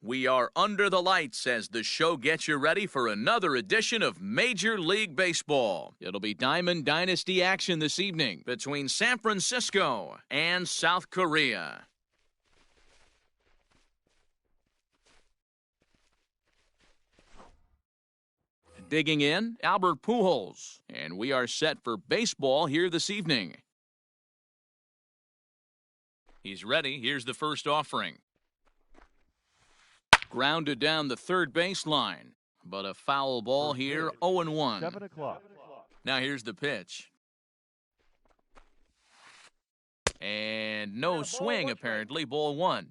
We are under the lights as the show gets you ready for another edition of Major League Baseball. It'll be Diamond Dynasty action this evening between San Francisco and South Korea. Digging in, Albert Pujols, and we are set for baseball here this evening. He's ready. Here's the first offering. Grounded down the third baseline, but a foul ball here, 0-1. 7 o'clock. Now here's the pitch. And no swing, apparently, ball one.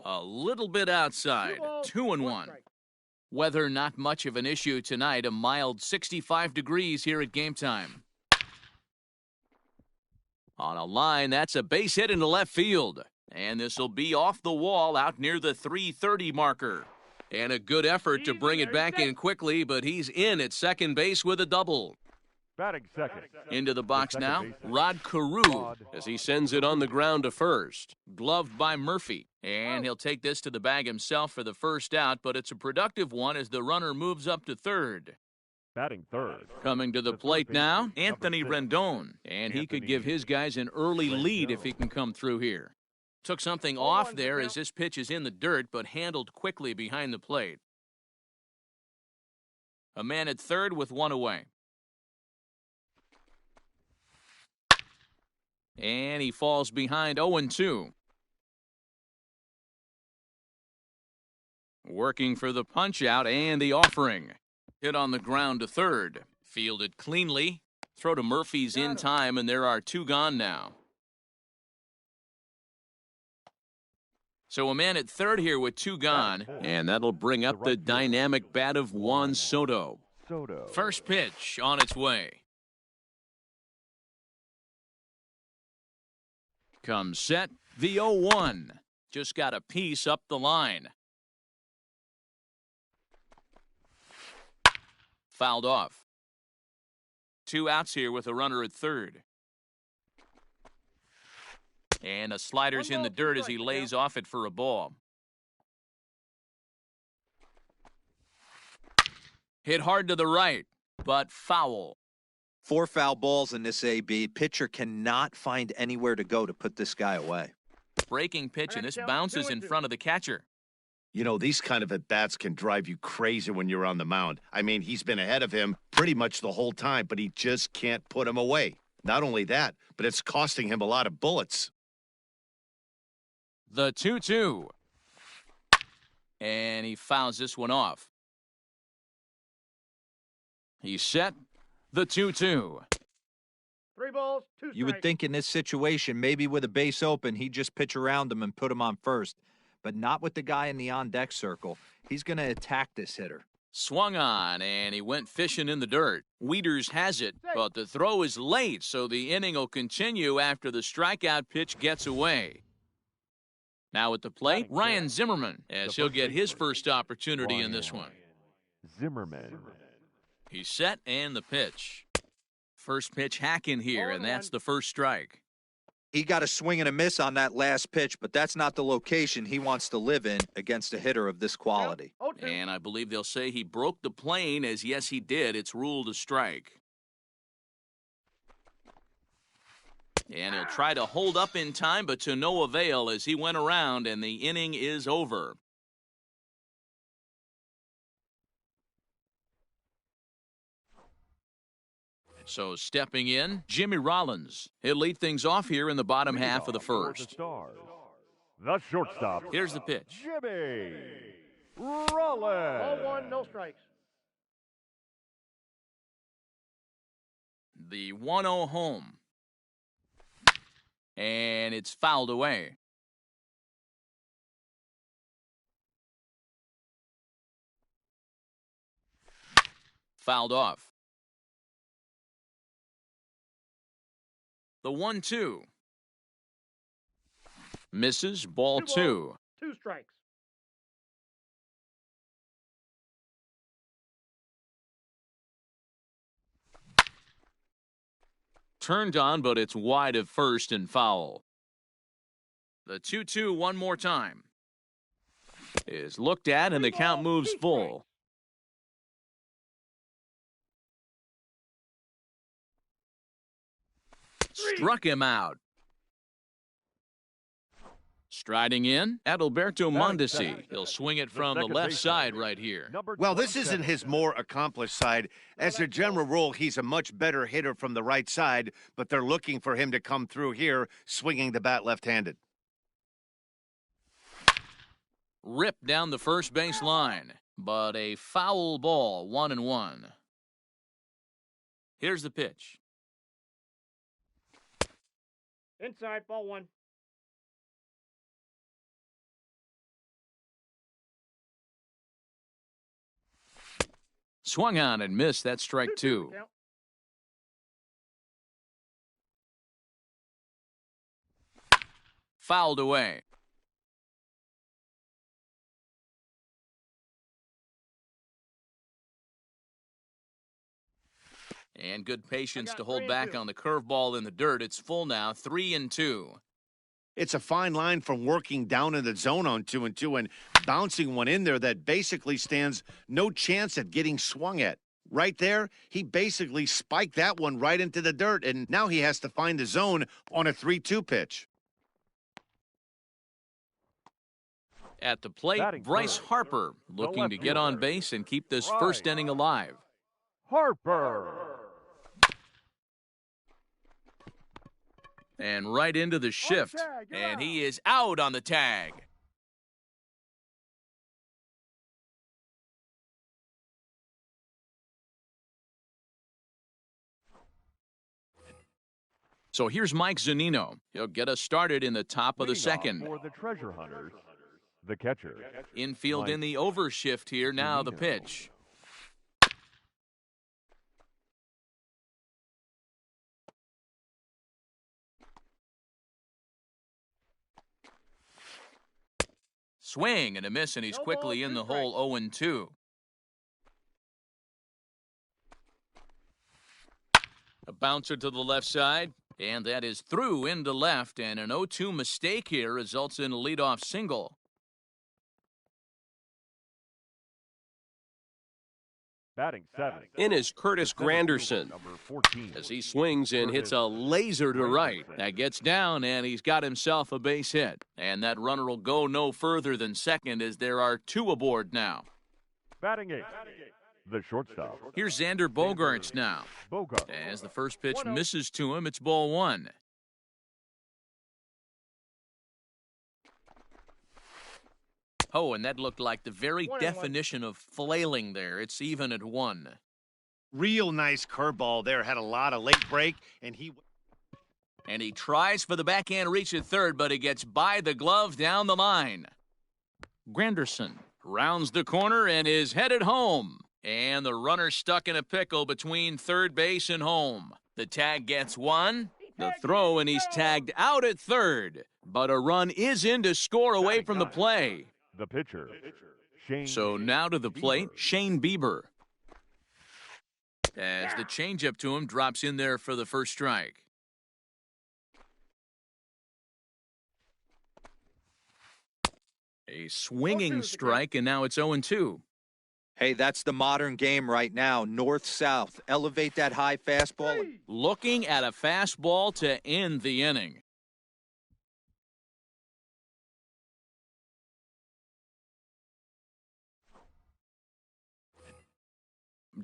A little bit outside, 2-1. Weather not much of an issue tonight, a mild 65 degrees here at game time. On a line, that's a base hit into left field. And this will be off the wall out near the 330 marker. And a good effort to bring it back in quickly, but he's in at second base with a double. Batting second. Into the box now, Rod Carew, as he sends it on the ground to first. Gloved by Murphy. And he'll take this to the bag himself for the first out, but it's a productive one as the runner moves up to third. Batting third. Coming to the plate now, Anthony Rendon. And he could give his guys an early lead if he can come through here. Took something off there as this pitch is in the dirt, but handled quickly behind the plate. A man at third with one away. And he falls behind 0-2. Working for the punch-out and the offering. Hit on the ground to third. Fielded cleanly. Throw to Murphy's in time, and there are two gone now. So a man at third here with two gone, and that'll bring up the dynamic bat of Juan Soto. First pitch on its way. Comes set, the 0-1. Just got a piece up the line. Fouled off. Two outs here with a runner at third. And a slider's in the dirt as he lays off it for a ball. Hit hard to the right, but foul. 4 foul balls in this AB. Pitcher cannot find anywhere to go to put this guy away. Breaking pitch, and this bounces in front of the catcher. You know, these kind of at-bats can drive you crazy when you're on the mound. I mean, he's been ahead of him pretty much the whole time, but he just can't put him away. Not only that, but it's costing him a lot of bullets. The 2-2. And he fouls this one off. He's set. The 2-2. 3 balls, 2 strikes. You would think in this situation, maybe with a base open, he'd just pitch around him and put him on first. But not with the guy in the on-deck circle. He's going to attack this hitter. Swung on, and he went fishing in the dirt. Wieters has it, but the throw is late, so the inning will continue after the strikeout pitch gets away. Now at the plate, Ryan Zimmerman, as he'll get his first opportunity in this one. Zimmerman. He's set, and the pitch. First pitch hack in here, and that's the first strike. He got a swing and a miss on that last pitch, but that's not the location he wants to live in against a hitter of this quality. And I believe they'll say he broke the plane, as yes, he did. It's ruled a strike. And he'll try to hold up in time, but to no avail as he went around, and the inning is over. So stepping in, Jimmy Rollins. He'll lead things off here in the bottom half of the first. The shortstop. Here's the pitch. Jimmy Rollins. 0-1, no strikes. The 1-0 home. And it's fouled away. Fouled off. The 1-2. Misses, ball 2. 2 strikes. turned on, but it's wide of first and foul. The 2-2 one more time. Is looked at, and the count moves full. Struck him out. Striding in, Adalberto Mondesi. He'll swing it from the left side right here. Well, this isn't his more accomplished side. As a general rule, he's a much better hitter from the right side, but they're looking for him to come through here, swinging the bat left-handed. Ripped down the first base line, but a foul ball, 1-1. Here's the pitch. Inside, ball one. Swung on and missed. That's strike 2. Fouled away. And good patience to hold back on the curveball in the dirt. It's full now, 3-2. It's a fine line from working down in the zone on 2-2 and bouncing one in there that basically stands no chance at getting swung at. Right there, he basically spiked that one right into the dirt, and now he has to find the zone on a 3-2 pitch. At the plate, Bryce Harper looking to get on base and keep this first inning alive. Harper. And right into the shift, and he is out on the tag. So here's Mike Zunino. He'll get us started in the top of the second. For the treasure hunters, the catcher. Infield in the overshift here. Now the pitch. Swing and a miss, and he's quickly in the hole, 0-2. A bouncer to the left side, and that is through into left, and an 0-2 mistake here results in a leadoff single. Batting 7. In is Curtis Granderson Number 14. As he swings and hits a laser to right. That gets down, and he's got himself a base hit. And that runner will go no further than second as there are 2 aboard now. Batting 8. The shortstop. Here's Xander Bogaerts now. Bogart. As the first pitch misses to him, it's ball 1. Oh, and that looked like the very definition of flailing there. It's even at 1. Real nice curveball there. Had a lot of late break, and he tries for the backhand reach at third, but he gets by the glove down the line. Granderson rounds the corner and is headed home. And the runner stuck in a pickle between third base and home. The tag gets 1. The throw, and he's tagged out at third. But a run is in to score away from the play. The pitcher. Shane. So now to the plate, Shane Bieber. As the changeup to him drops in there for the first strike. A swinging strike, and now it's 0-2. Hey, that's the modern game right now. North-south. Elevate that high fastball. Looking at a fastball to end the inning.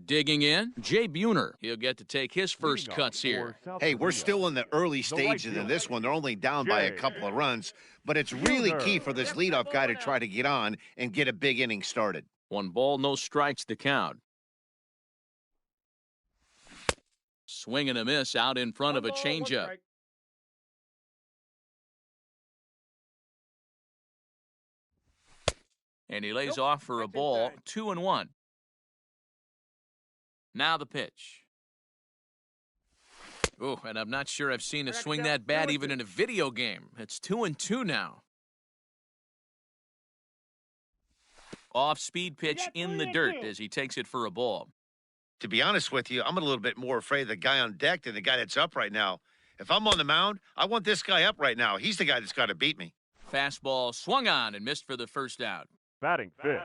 Digging in, Jay Buhner. He'll get to take his first cuts here. Hey, we're still in the early stages of this one. They're only down by a couple of runs, but it's really key for this leadoff guy to try to get on and get a big inning started. 1 ball, no strikes to count. Swing and a miss out in front of a changeup. And he lays off for a ball, 2-1. Now the pitch. Oh, and I'm not sure I've seen a swing that bad even in a video game. It's 2-2 now. Off-speed pitch in the dirt as he takes it for a ball. To be honest with you, I'm a little bit more afraid of the guy on deck than the guy that's up right now. If I'm on the mound, I want this guy up right now. He's the guy that's got to beat me. Fastball swung on and missed for the first out. Batting fifth,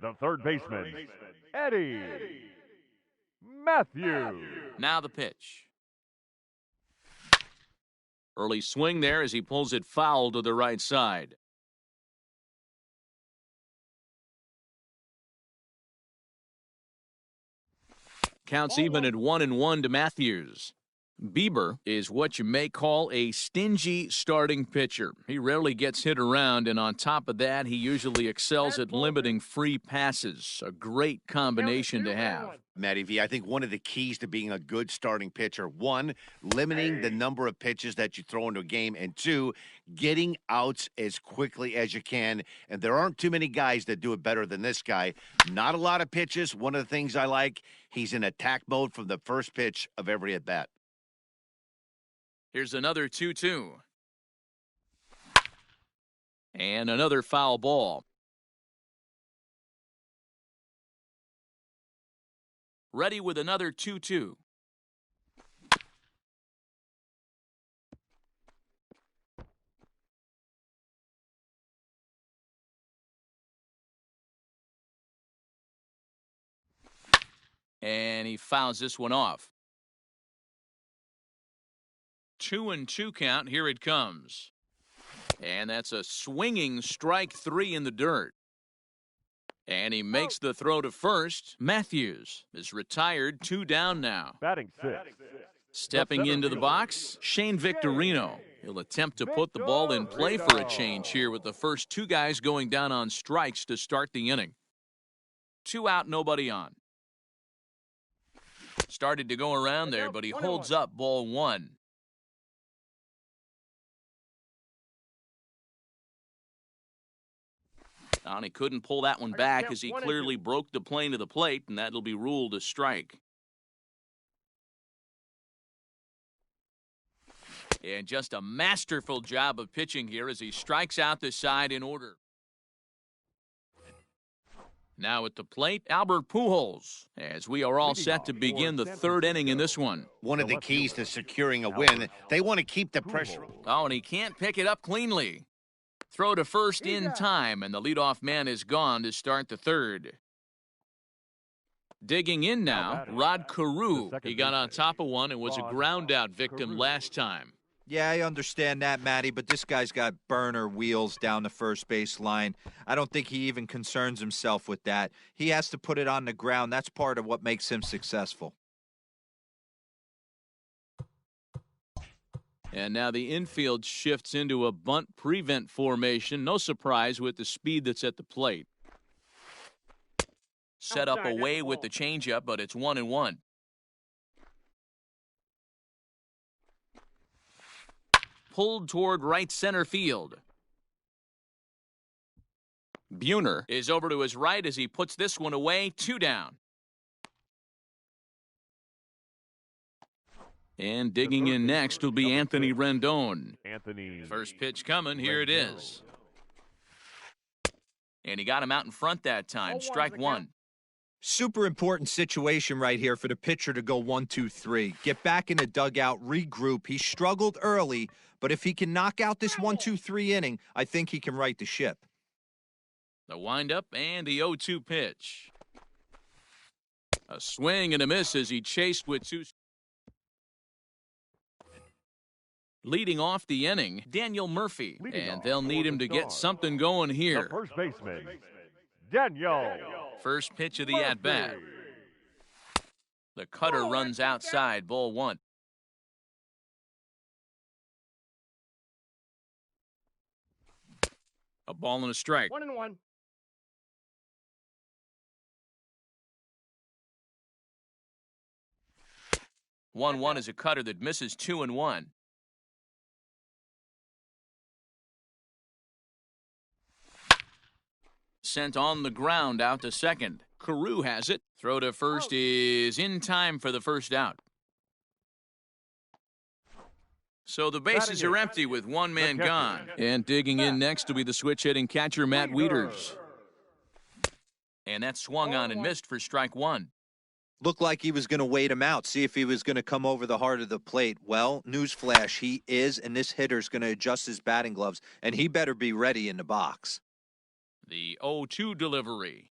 the third baseman, Eddie Matthews. Now the pitch. Early swing there as he pulls it foul to the right side. Counts even at 1-1 to Matthews. Bieber is what you may call a stingy starting pitcher. He rarely gets hit around, and on top of that, he usually excels at limiting free passes. A great combination to have. Matty V, I think one of the keys to being a good starting pitcher, one, limiting the number of pitches that you throw into a game, and two, getting outs as quickly as you can. And there aren't too many guys that do it better than this guy. Not a lot of pitches. One of the things I like, he's in attack mode from the first pitch of every at-bat. Here's another 2-2. And another foul ball. Ready with another 2-2. And he fouls this one off. 2-2 count. Here it comes. And that's a swinging strike three in the dirt. And he makes the throw to first. Matthews is retired, 2 down now. Batting sixth. Stepping into the box, Shane Victorino. He'll attempt to put the ball in play for a change here with the first 2 guys going down on strikes to start the inning. 2 out, nobody on. Started to go around there, but he holds up ball 1. And he couldn't pull that one back as he clearly broke the plane of the plate, and that'll be ruled a strike. And just a masterful job of pitching here as he strikes out the side in order. Now at the plate, Albert Pujols, as we are all set to begin the 3rd inning in this one. One of the keys to securing a win, they want to keep the pressure. Oh, and he can't pick it up cleanly. Throw to first in time, and the leadoff man is gone to start the 3rd. Digging in now, Rod Carew. He got on top of one and was a ground-out victim last time. Yeah, I understand that, Matty, but this guy's got burner wheels down the first base line. I don't think he even concerns himself with that. He has to put it on the ground. That's part of what makes him successful. And now the infield shifts into a bunt prevent formation. No surprise with the speed that's at the plate. Set up away with the changeup, but it's 1-1. Pulled toward right center field. Buhner is over to his right as he puts this one away. 2 down. And digging in next will be Anthony Rendon. First pitch coming. Here it is. And he got him out in front that time. Strike 1. Super important situation right here for the pitcher to go 1-2-3. Get back in the dugout, regroup. He struggled early, but if he can knock out this 1-2-3 inning, I think he can right the ship. The windup and the 0-2 pitch. A swing and a miss as he chased with 2. Leading off the inning, Daniel Murphy. And they'll need him to get something going here. The first baseman, Daniel. First pitch of the at-bat. The cutter runs outside, ball 1. A ball and a strike. 1-1. 1-1 is a cutter that misses 2-1. Sent on the ground out to second. Carew has it. Throw to first is in time for the first out. So the bases are empty with 1 man gone. And digging in next will be the switch-hitting catcher, Matt Wieters. And that swung on and missed for strike 1. Looked like he was going to wait him out, see if he was going to come over the heart of the plate. Well, newsflash, he is, and this hitter's going to adjust his batting gloves, and he better be ready in the box. The 0-2 delivery.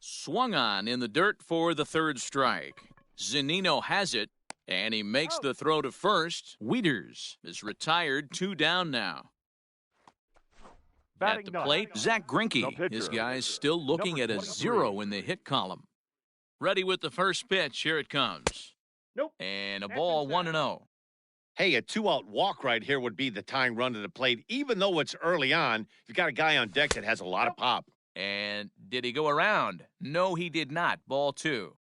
Swung on in the dirt for the third strike. Zunino has it, and he makes the throw to first. Wieters is retired, 2 down now. At the plate, Zach Greinke. His guy's still looking at a 0 in the hit column. Ready with the first pitch. Here it comes. Nope. And a ball, 1-0. Hey, a 2-out walk right here would be the tying run to the plate. Even though it's early on, you've got a guy on deck that has a lot of pop. And did he go around? No, he did not. Ball 2.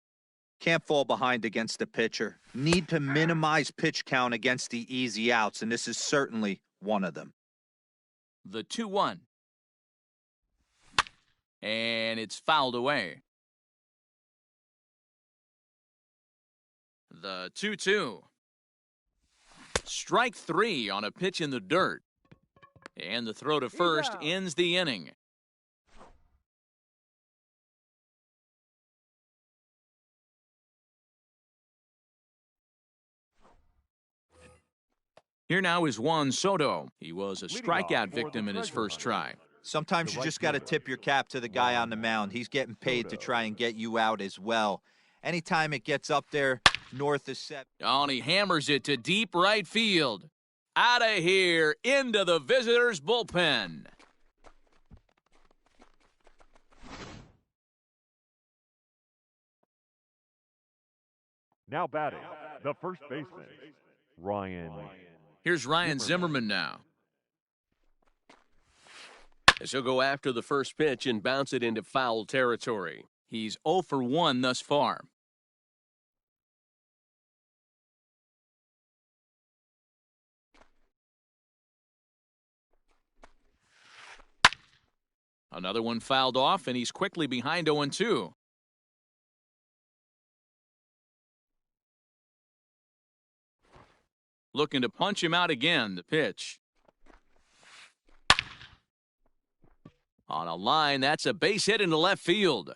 Can't fall behind against the pitcher. Need to minimize pitch count against the easy outs, and this is certainly one of them. The 2-1. And it's fouled away. The 2-2. Strike 3 on a pitch in the dirt. And the throw to first ends the inning. Here now is Juan Soto. He was a strikeout victim in his first try. Sometimes you just got to tip your cap to the guy on the mound. He's getting paid to try and get you out as well. Anytime it gets up there north of 7. Oh, and he hammers it to deep right field. Out of here, into the visitors' bullpen. Now batting, the first baseman, Ryan. Here's Ryan Zimmerman now. As he'll go after the first pitch and bounce it into foul territory. He's 0 for 1 thus far. Another one fouled off, and he's quickly behind 0-2. Looking to punch him out again, the pitch. On a line, that's a base hit into left field.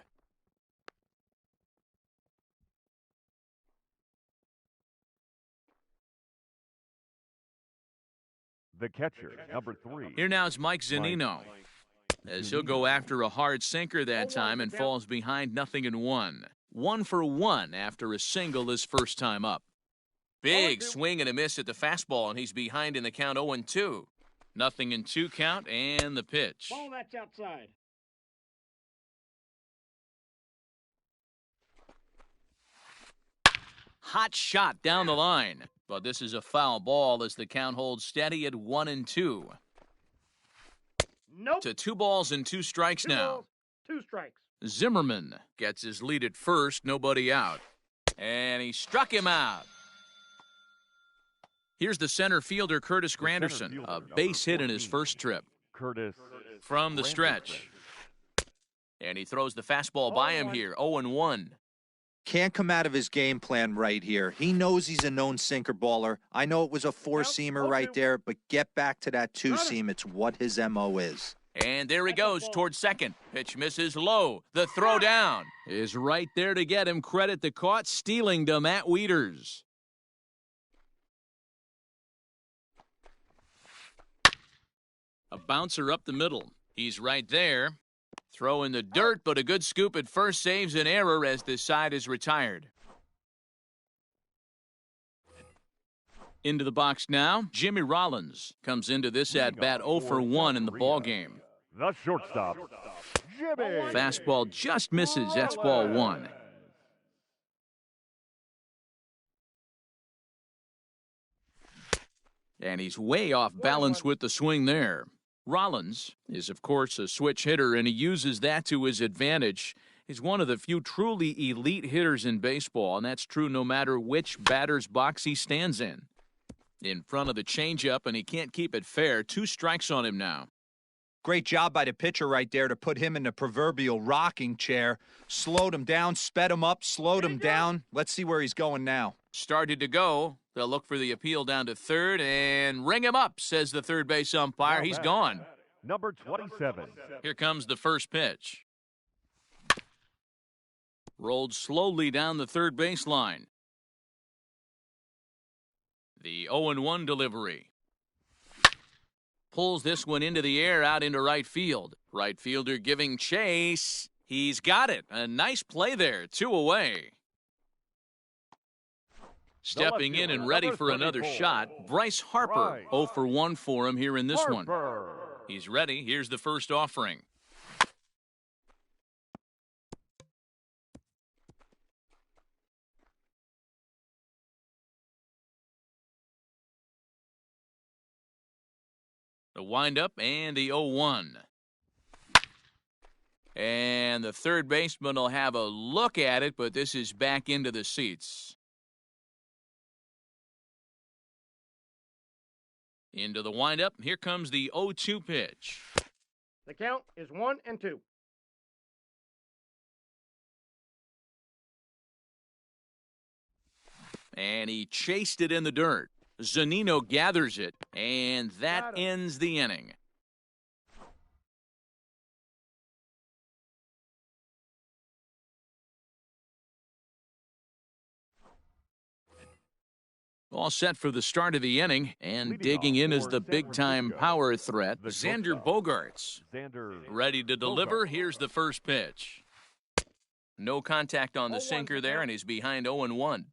The catcher, number 3. Here now is Mike Zunino, as he'll go after a hard sinker that time and falls behind 0-1. 1 for 1 after a single his first time up. Big swing and a miss at the fastball, and he's behind in the count 0-2. 0-2 count, and the pitch. Ball that's outside. Hot shot down the line, but this is a foul ball as the count holds steady at 1-2. Nope. To 2 balls and 2 strikes 2 now. balls, 2 strikes. Zimmerman gets his lead at first, nobody out. And he struck him out. Here's the center fielder, Curtis Granderson, a base hit in his first trip. Curtis. From the stretch. And he throws the fastball by him here, 0-1. Can't come out of his game plan right here. He knows he's a known sinker baller. I know it was a 4-seamer right there, but get back to that 2-seam. It's what his MO is. And there he goes towards second. Pitch misses low. The throw down is right there to get him credit. The caught stealing to Matt Wieters. A bouncer up the middle. He's right there. Throw in the dirt, but a good scoop at first saves an error as this side is retired. Into the box now, Jimmy Rollins comes into this at-bat 0 for 1 in the ballgame. The shortstop, Jimmy. Fastball just misses. That's ball 1. And he's way off balance with the swing there. Rollins is, of course, a switch hitter, and he uses that to his advantage. He's one of the few truly elite hitters in baseball, and that's true no matter which batter's box he stands in. In front of the changeup, and he can't keep it fair. 2 strikes on him now. Great job by the pitcher right there to put him in the proverbial rocking chair. Slowed him down, sped him up, slowed him down. Let's see where he's going now. Started to go. They'll look for the appeal down to third and ring him up, says the third base umpire. He's gone. Number 27. Here comes the first pitch. rolled slowly down the third baseline. The 0-1 delivery. Pulls this one into the air out into right field. Right fielder giving chase. He's got it. A nice play there. 2 away. Stepping in and ready for another shot, Bryce Harper. 0 for 1 for him here in this one. He's ready. Here's the first offering. The windup and the 0-1. And the third baseman will have a look at it, but this is back into the seats. Into the windup. Here comes the 0-2 pitch. The count is 1-2. And he chased it in the dirt. Zunino gathers it, and that ends the inning. All set for the start of the inning, and digging in is the big-time power threat, Xander Bogaerts. Ready to deliver. Here's the first pitch. No contact on the sinker there, and he's behind 0-1.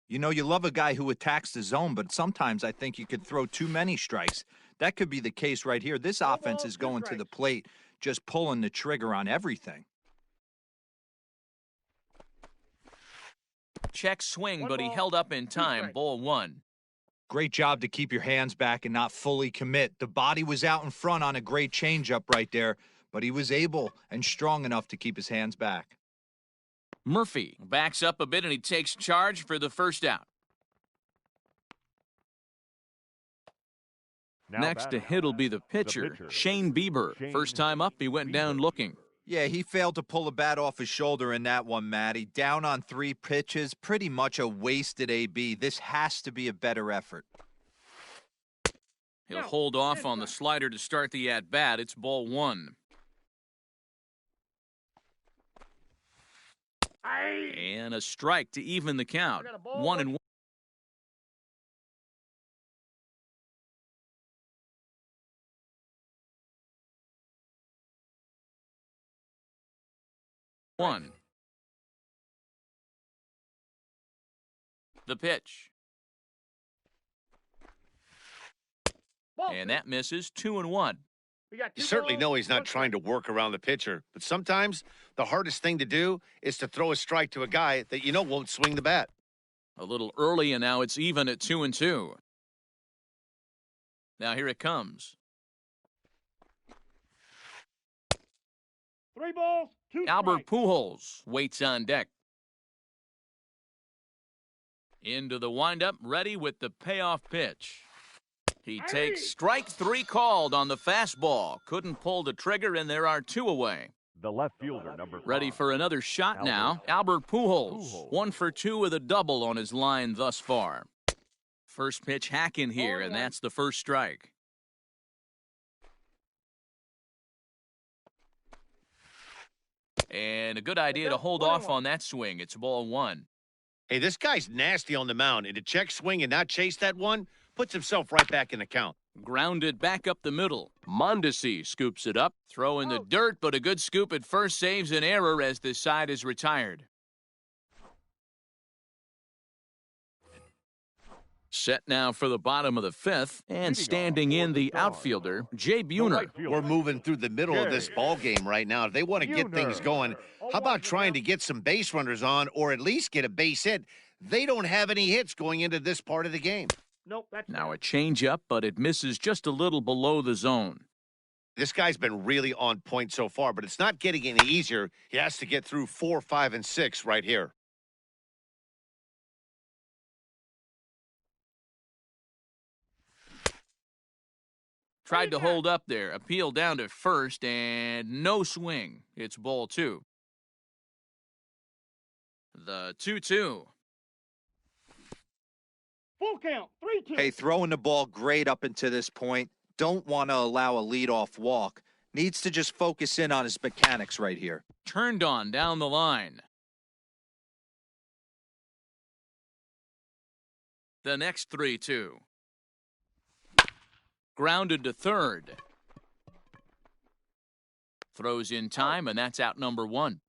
You know, you love a guy who attacks the zone, but sometimes I think you could throw too many strikes. That could be the case right here. This offense is going to the plate, just pulling the trigger on everything. Check swing, but he held up in time. Ball 1. Great job to keep your hands back and not fully commit. The body was out in front on a great changeup right there, but he was able and strong enough to keep his hands back. Murphy backs up a bit, and he takes charge for the first out. Next to hit will be the pitcher, Shane Bieber. First time up, he went down looking. Yeah, he failed to pull the bat off his shoulder in that one, Matty. Down on 3 pitches, pretty much a wasted AB. This has to be a better effort. He'll hold off on the slider to start the at-bat. It's ball 1. And a strike to even the count. 1-1. The pitch. And that misses. 2-1. You certainly know he's not trying to work around the pitcher, but sometimes the hardest thing to do is to throw a strike to a guy that you know won't swing the bat. A little early, and now it's even at 2-2. Now here it comes. 3 balls, 2 strikes. Albert Pujols waits on deck. Into the windup, ready with the payoff pitch. He takes strike 3 called on the fastball. Couldn't pull the trigger, and there are 2 away. The left fielder, number 5. Ready for another shot now. Albert Pujols. 1 for 2 with a double on his line thus far. First pitch hack in here, and that's the first strike. And a good idea to hold off on that swing. It's ball 1. Hey, this guy's nasty on the mound, and to check swing and not chase that one puts himself right back in the count. Grounded back up the middle. Mondesi scoops it up. Throw in the dirt, but a good scoop at first saves an error as the side is retired. Set now for the bottom of the 5th, and standing in the outfielder, Jay Buhner. We're moving through the middle of this ball game right now. If they want to get things going, how about trying to get some base runners on or at least get a base hit? They don't have any hits going into this part of the game. Nope, that's Now a changeup, but it misses just a little below the zone. This guy's been really on point so far, but it's not getting any easier. He has to get through 4, 5, and 6 right here. Tried to hold up there. Appeal down to first, and no swing. It's ball 2. The 2-2. full count. 3-2. Hey, throwing the ball great up until this point. Don't want to allow a leadoff walk. Needs to just focus in on his mechanics right here. Turned on down the line. the next 3-2. Grounded to third. Throws in time, and that's out number 1.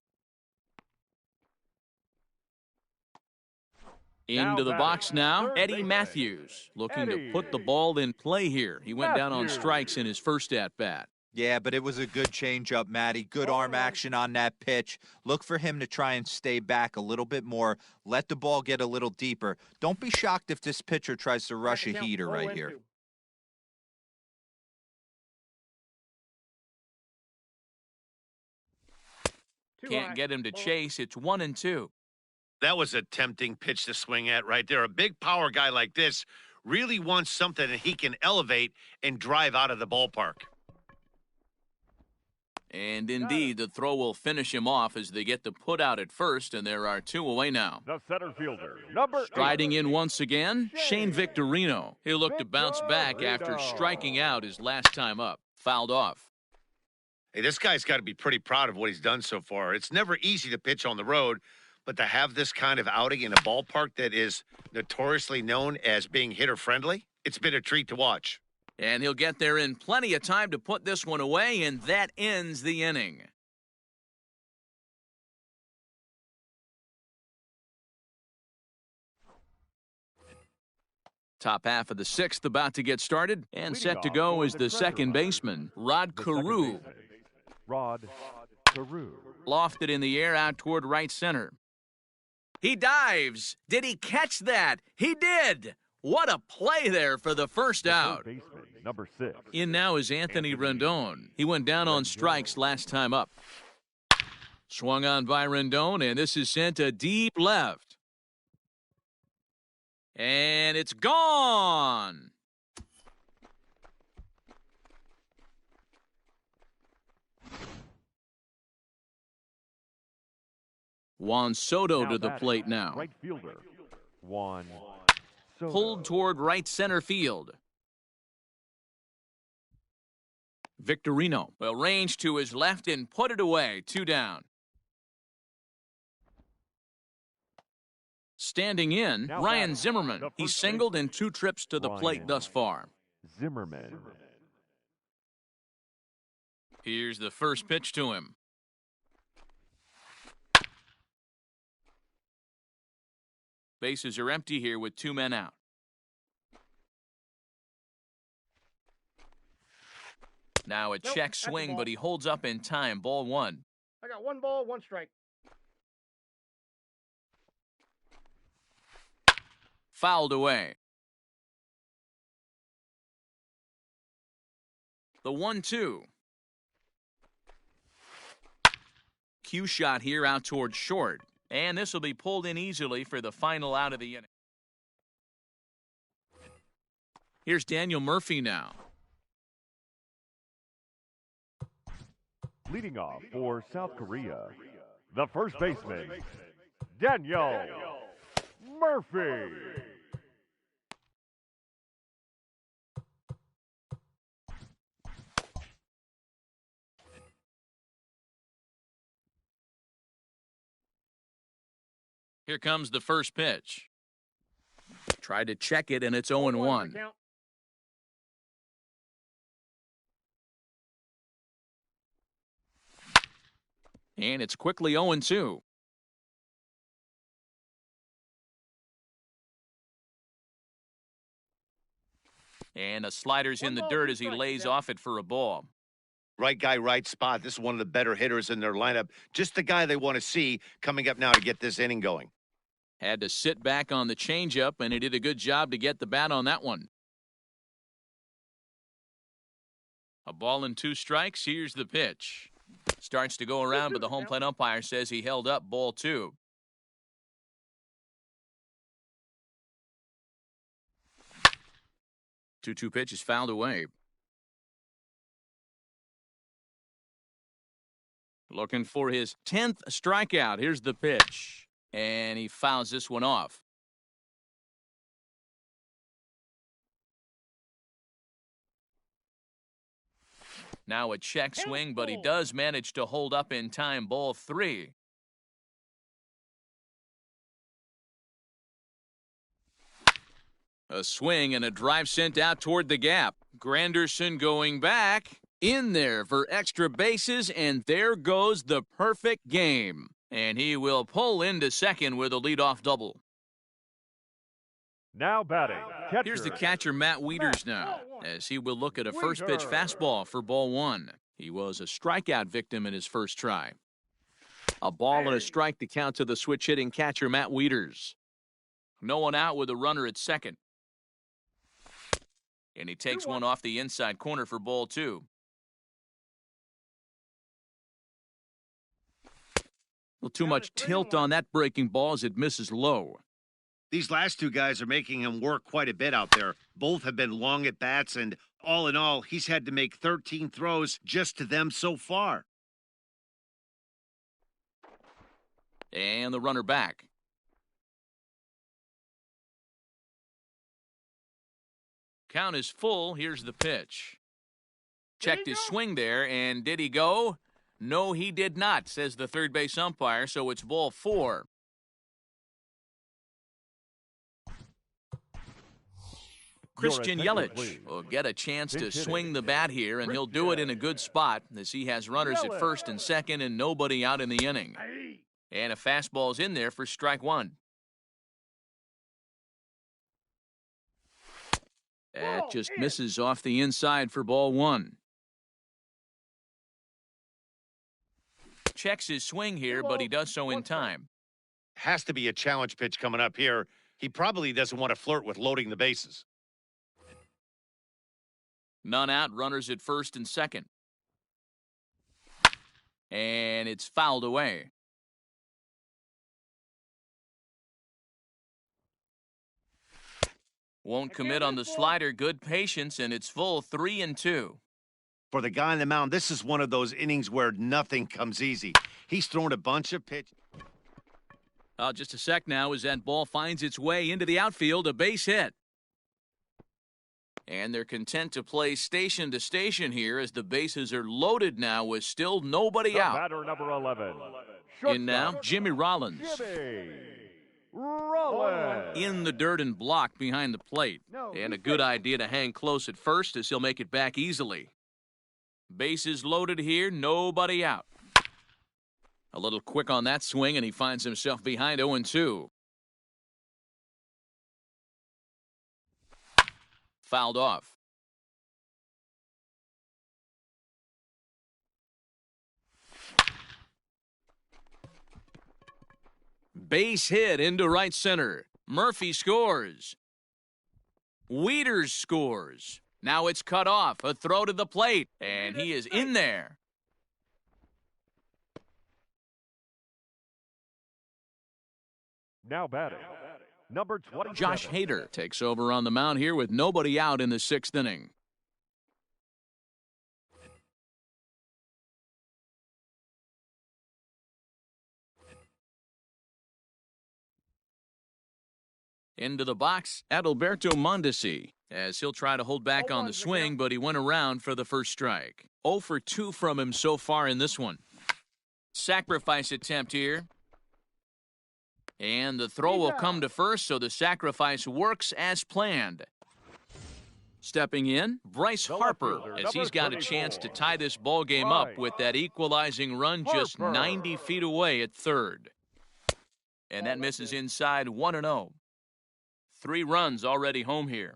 Into the box now, Eddie Matthews, looking to put the ball in play here. He went down on strikes in his first at-bat. Yeah, but it was a good changeup, Matty. Good arm action on that pitch. Look for him to try and stay back a little bit more. Let the ball get a little deeper. Don't be shocked if this pitcher tries to rush a heater right here. Can't get him to chase. It's 1-2. That was a tempting pitch to swing at right there. A big power guy like this really wants something that he can elevate and drive out of the ballpark. And indeed, the throw will finish him off as they get the put out at first, and there are 2 away now. The center fielder, number 8. Striding in once again, Shane Victorino. He'll look to bounce back after striking out his last time up. Fouled off. Hey, this guy's got to be pretty proud of what he's done so far. It's never easy to pitch on the road, but to have this kind of outing in a ballpark that is notoriously known as being hitter-friendly, it's been a treat to watch. And he'll get there in plenty of time to put this one away, and that ends the inning. Top half of the 6th about to get started, and set to go is the second baseman, Rod Carew. Rod Carew. Lofted in the air out toward right center. He dives. Did he catch that? He did. What a play there for the first out. Third baseman, number 6. In now is Anthony Rendon. He went down on strikes last time up. Swung on by Rendon, and this is sent to deep left. And it's gone. Juan Soto to the plate now. Right fielder, Juan Soto. Pulled toward right center field. Victorino will range to his left and put it away. 2 down. Standing in, Now Ryan batting, Zimmerman. the He's first singled in 2 trips to the plate Ryan thus far. Zimmerman. Here's the first pitch to him. Bases are empty here with 2 men out. Now a check that's a swing, ball. but he holds up in time. Ball 1. I got 1 ball, 1 strike. Fouled away. The 1-2. Cue shot here out toward short. And this will be pulled in easily for the final out of the inning. Here's Daniel Murphy now. Leading off for South Korea, the first baseman, Daniel Murphy. Here comes the first pitch. Tried to check it, and it's 0-1. And it's quickly 0-2. And a slider's in the dirt as he lays off it for a ball. Right guy, right spot. This is one of the better hitters in their lineup. Just the guy they want to see coming up now to get this inning going. Had to sit back on the changeup, and he did a good job to get the bat on that one. A ball and 2 strikes. Here's the pitch. Starts to go around, but the home plate umpire says he held up ball 2. Two pitch is fouled away. Looking for his 10th strikeout. Here's the pitch. And he fouls this one off. Now a check swing, but he does manage to hold up in time. Ball 3. A swing and a drive sent out toward the gap. Granderson going back. In there for extra bases, and there goes the perfect game. And he will pull into second with a leadoff double. Now batting. Catcher. Here's the catcher, Matt Wieters, now, as he will look at a first pitch fastball for ball one. He was a strikeout victim in his first try. A ball and a strike to count to the switch-hitting catcher, Matt Wieters. No one out with a runner at second. And he takes one off the inside corner for ball two. Well, too much tilt on that breaking ball as it misses low. These last two guys are making him work quite a bit out there. Both have been long at bats, and all in all, he's had to make 13 throws just to them so far. And the runner back. Count is full. Here's the pitch. Checked his swing there, and did he go? No, he did not, says the third base umpire, so it's ball four. Christian Yelich will get a chance to swing the bat here, and he'll do it in a good spot as he has runners at first and second and nobody out in the inning. And a fastball's in there for strike one. That just misses off the inside for ball one. Checks his swing here, but he does so in time. Has to be a challenge pitch coming up here. He probably doesn't want to flirt with loading the bases. None out, runners at first and second. And it's fouled away. Won't commit on the slider. Good patience, and it's full 3-2. For the guy on the mound, this is one of those innings where nothing comes easy. He's thrown a bunch of pitches. Just a sec now as that ball finds its way into the outfield, a base hit. And they're content to play station to station here as the bases are loaded now with still nobody out. Batter number 11. In now, Jimmy Rollins. Jimmy Rollins. In the dirt and blocked behind the plate. And a good idea to hang close at first as he'll make it back easily. Bases loaded here, nobody out. A little quick on that swing, and he finds himself behind 0-2. Fouled off. Base hit into right center. Murphy scores. Wieters scores. Now it's cut off. A throw to the plate, and he is in there. Now batting. Number 20. Josh Hader takes over on the mound here with nobody out in the sixth inning. Into the box, Adalberto Mondesi, as he'll try to hold back on the swing, but he went around for the first strike. 0 for 2 from him so far in this one. Sacrifice attempt here. And the throw will come to first, so the sacrifice works as planned. Stepping in, Bryce Harper, as he's got a chance to tie this ball game up with that equalizing run just 90 feet away at third. And that misses inside 1-0. 3 runs already home here.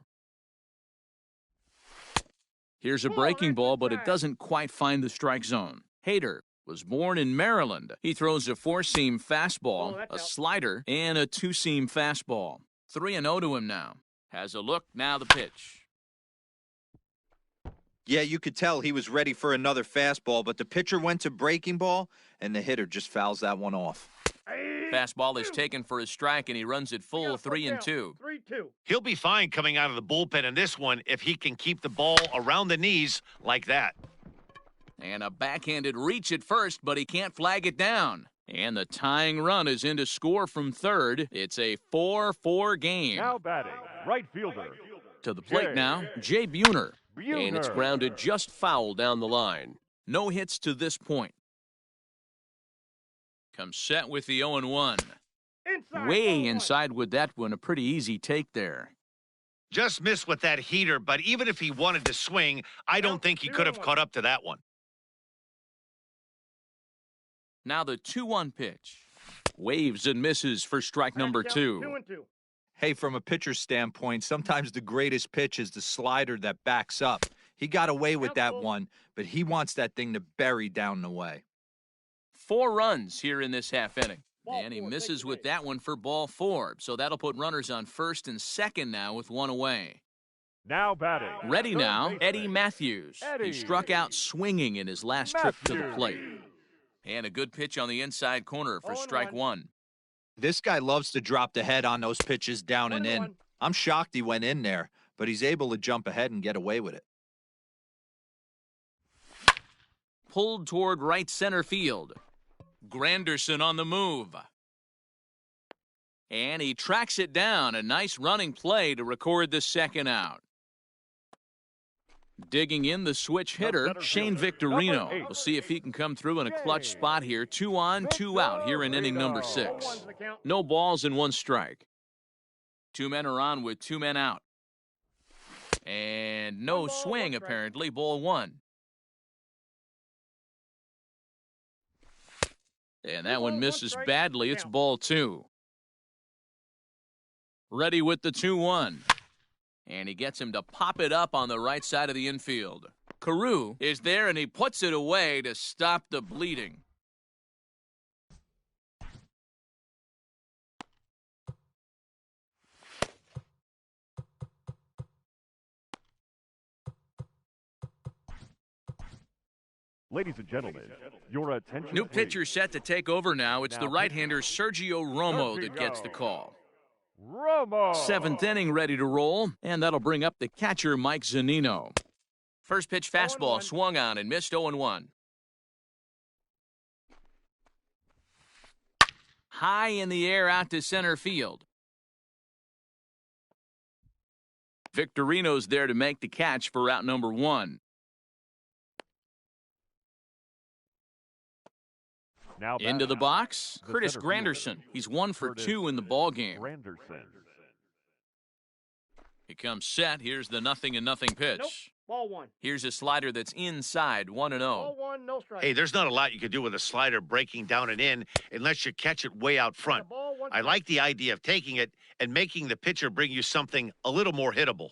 Here's a breaking ball, but it doesn't quite find the strike zone. Hader was born in Maryland. He throws a 4-seam fastball, a slider, and a 2-seam fastball. 3-0 to him now. Has a look, now the pitch. Yeah, you could tell he was ready for another fastball, but the pitcher went to breaking ball, and the hitter just fouls that one off. Fastball is taken for a strike, and he runs it full 3-2. 3-2. He'll be fine coming out of the bullpen in this one if he can keep the ball around the knees like that. And a backhanded reach at first, but he can't flag it down. And the tying run is in to score from third. It's a 4-4 game. Now batting. Right fielder. To the plate now, Jay Buhner. And it's grounded just foul down the line. No hits to this point. Comes set with the 0-1. Way inside with that one. A pretty easy take there. Just missed with that heater, but even if he wanted to swing, I don't think he could have caught up to that one. Now the 2-1 pitch. Waves and misses for strike number 2. 2-2. Hey, from a pitcher's standpoint, sometimes the greatest pitch is the slider that backs up. He got away with that one, but he wants that thing to bury down the way. 4 runs here in this half inning. Ball And he 4, misses take with the that one for ball 4. So that'll put runners on first and second now with 1 away. Now batting. Ready third now, baseman, Eddie Matthews. He Eddie struck out swinging in his last trip to the Matthews. plate. And a good pitch on the inside corner for 0-1. strike 1. This guy loves to drop the head on those pitches down and in. 1-1. I'm shocked he went in there, but he's able to jump ahead and get away with it. Pulled toward right center field. Granderson on the move. And he tracks it down. A nice running play to record the second out. Digging in the switch hitter, Shane Victorino. We'll see if he can come through in a clutch spot here. 2 on, 2 out here in inning number 6. 0-1's the count. No balls and 1 strike. 2 men are on with 2 men out. And no 1 ball, swing, 1 strike. apparently. Ball 1. And that 2 one balls, 1 misses strike. badly. It's Count. ball 2. Ready with the 2-1. And he gets him to pop it up on the right side of the infield. Carew is there, and he puts it away to stop the bleeding. Ladies and gentlemen, your attention. New please. pitcher set to take over now. It's the Now right-hander Sergio Romo that gets the Sergio. call. Romo. 7th inning ready to roll, and that'll bring up the catcher Mike Zunino. First pitch fastball 0-1. swung on and missed 0-1. High in the air out to center field. Victorino's there to make the catch for out number 1. Now Into the batting, box, the Curtis center fielder, Granderson. He's 1 for Curtis 2 in the ball game. Granderson. He comes set. Here's the 0-0 pitch. Nope. Ball 1. Here's a slider that's inside, 1-0. Ball 1, no strike. Hey, there's not a lot you can do with a slider breaking down and in unless you catch it way out front. Ball 1 I strike. like the idea of taking it and making the pitcher bring you something a little more hittable.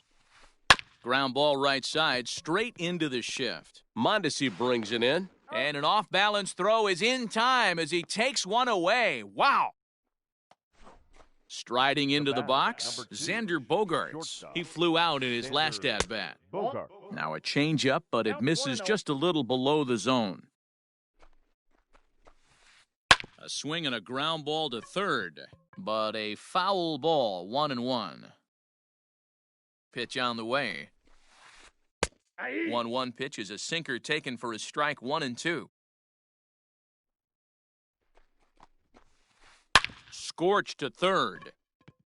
Ground ball right side, straight into the shift. Mondesi brings it in. And an off-balance throw is in time as he takes one away. Wow! Striding into the batter, box, number 2, Xander Bogaerts. shortstop. He flew out in his last Xander at-bat. Bogart. Now a changeup, but it Count misses 1-0. just a little below the zone. A swing and a ground ball to third, but a foul ball, 1-1. Pitch on the way. Aye. 1-1 pitch is a sinker taken for a strike, 1-2. Scorched to third.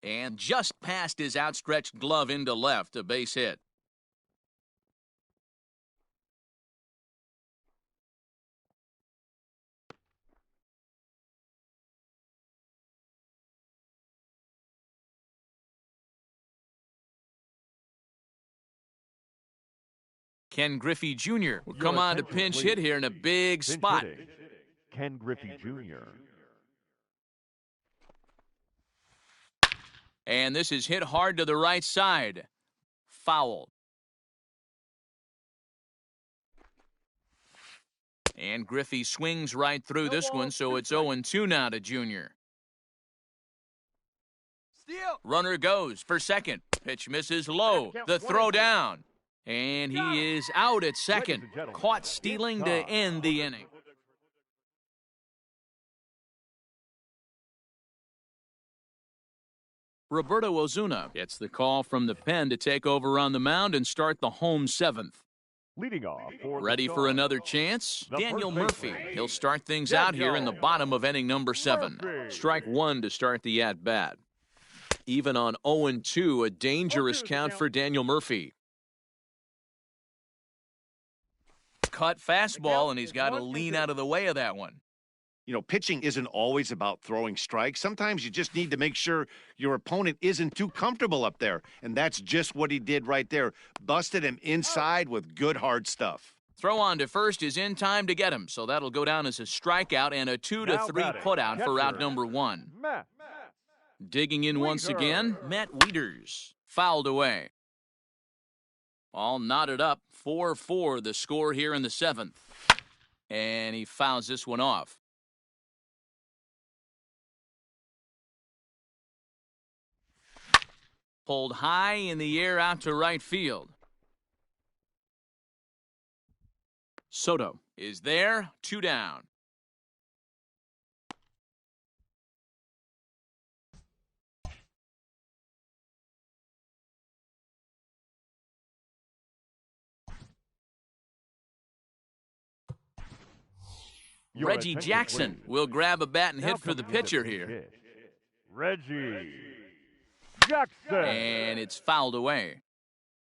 And just past his outstretched glove into left, a base hit. Ken Griffey Jr. will come on to attention, pinch please. hit here in a big Pinch spot. hitting, Ken Griffey Jr. And this is hit hard to the right side. Foul. And Griffey swings right through this one, so it's 0-2 now to Junior. Runner goes for second. Pitch misses low. The throw down. And he is out at second. Ladies and gentlemen, Caught stealing to end the inning. Roberto Ozuna gets the call from the pen to take over on the mound and start the home 7th. Leading off for the Ready for Stars, another chance? the Daniel first Murphy. baseman, He'll start things out here in the Daniel bottom of inning number 7. Murphy. Strike 1 to start the at-bat. Even on 0-2, a dangerous 0-2 count count. for Daniel Murphy. Cut fastball, and he's is got to 1-2. lean out of the way of that one. You know, pitching isn't always about throwing strikes. Sometimes you just need to make sure your opponent isn't too comfortable up there. And that's just what he did right there. Busted him inside with good hard stuff. Throw on to first is in time to get him, so that'll go down as a strikeout and a 2-3 putout for out number 1. Matt. Digging in once again, Matt Wieters. Fouled away. All knotted up, 4-4 the score here in the 7th. And he fouls this one off. Pulled high in the air out to right field. Soto is there, 2 down. Reggie Jackson will grab a bat and hit for the pitcher here. Reggie Jackson. And it's fouled away.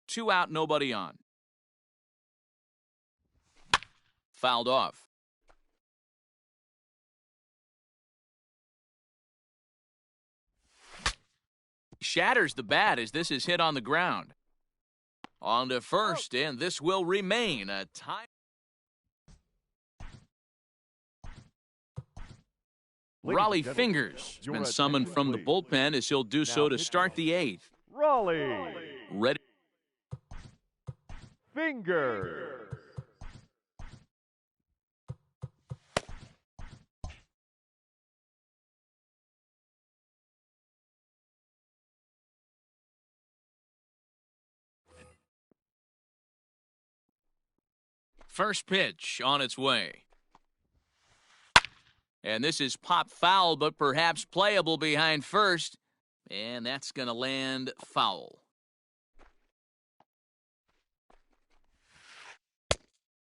2 out, nobody on. Fouled off. Shatters the bat as this is hit on the ground. On to first, and this will remain a tie. Raleigh Fingers has been summoned from the bullpen as he'll do so to start the 8th. Raleigh Ready. Fingers. First pitch on its way. And this is pop foul, but perhaps playable behind first. And that's going to land foul.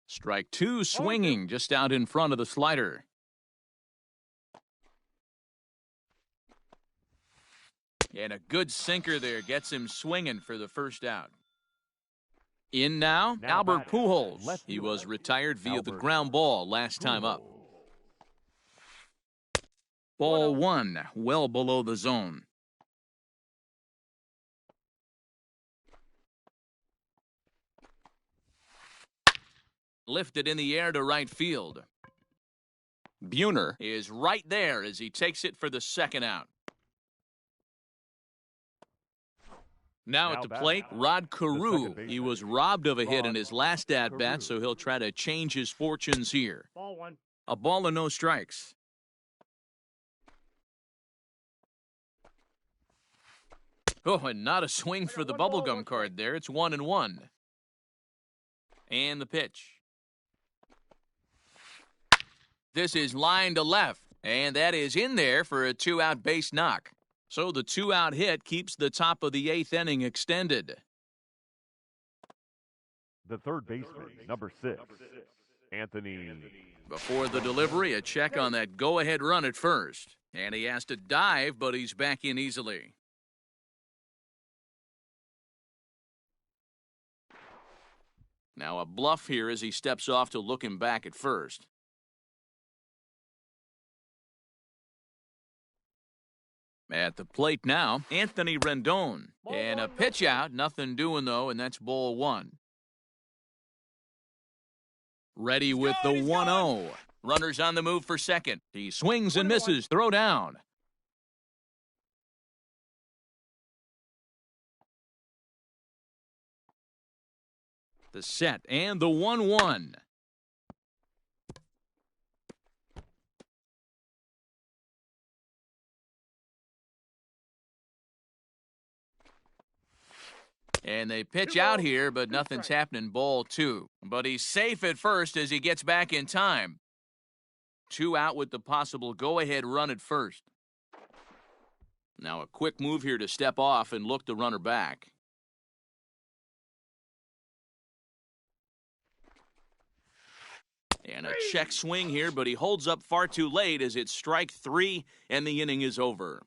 Strike 2 swinging just out in front of the slider. And a good sinker there gets him swinging for the first out. In now Albert Pujols. He was retired via the ground ball last time up. Ball 1, well below the zone. Lifted in the air to right field. Buhner is right there as he takes it for the second out. Now at the plate, Rod Carew. He was robbed of a hit in his last at-bat, so he'll try to change his fortunes here. Ball 1. A ball and no strikes. Oh, and not a swing for the bubblegum card there. It's 1-1. And the pitch. This is line to left, and that is in there for a 2-out base knock. So the 2-out hit keeps the top of the 8th inning extended. The third baseman, number 6, Anthony. Before the delivery, a check on that go-ahead run at first. And he has to dive, but he's back in easily. Now a bluff here as he steps off to look him back at first. At the plate now, Anthony Rendon. And a pitch out, nothing doing though, and that's ball 1. Ready with the 1-0. Runners on the move for second. He swings and misses, throw down. The set and the 1-1. And they pitch out here, but nothing's happening. Ball 2. But he's safe at first as he gets back in time. 2 out with the possible go-ahead run at first. Now a quick move here to step off and look the runner back. And a check swing here, but he holds up far too late as it's strike 3 and the inning is over.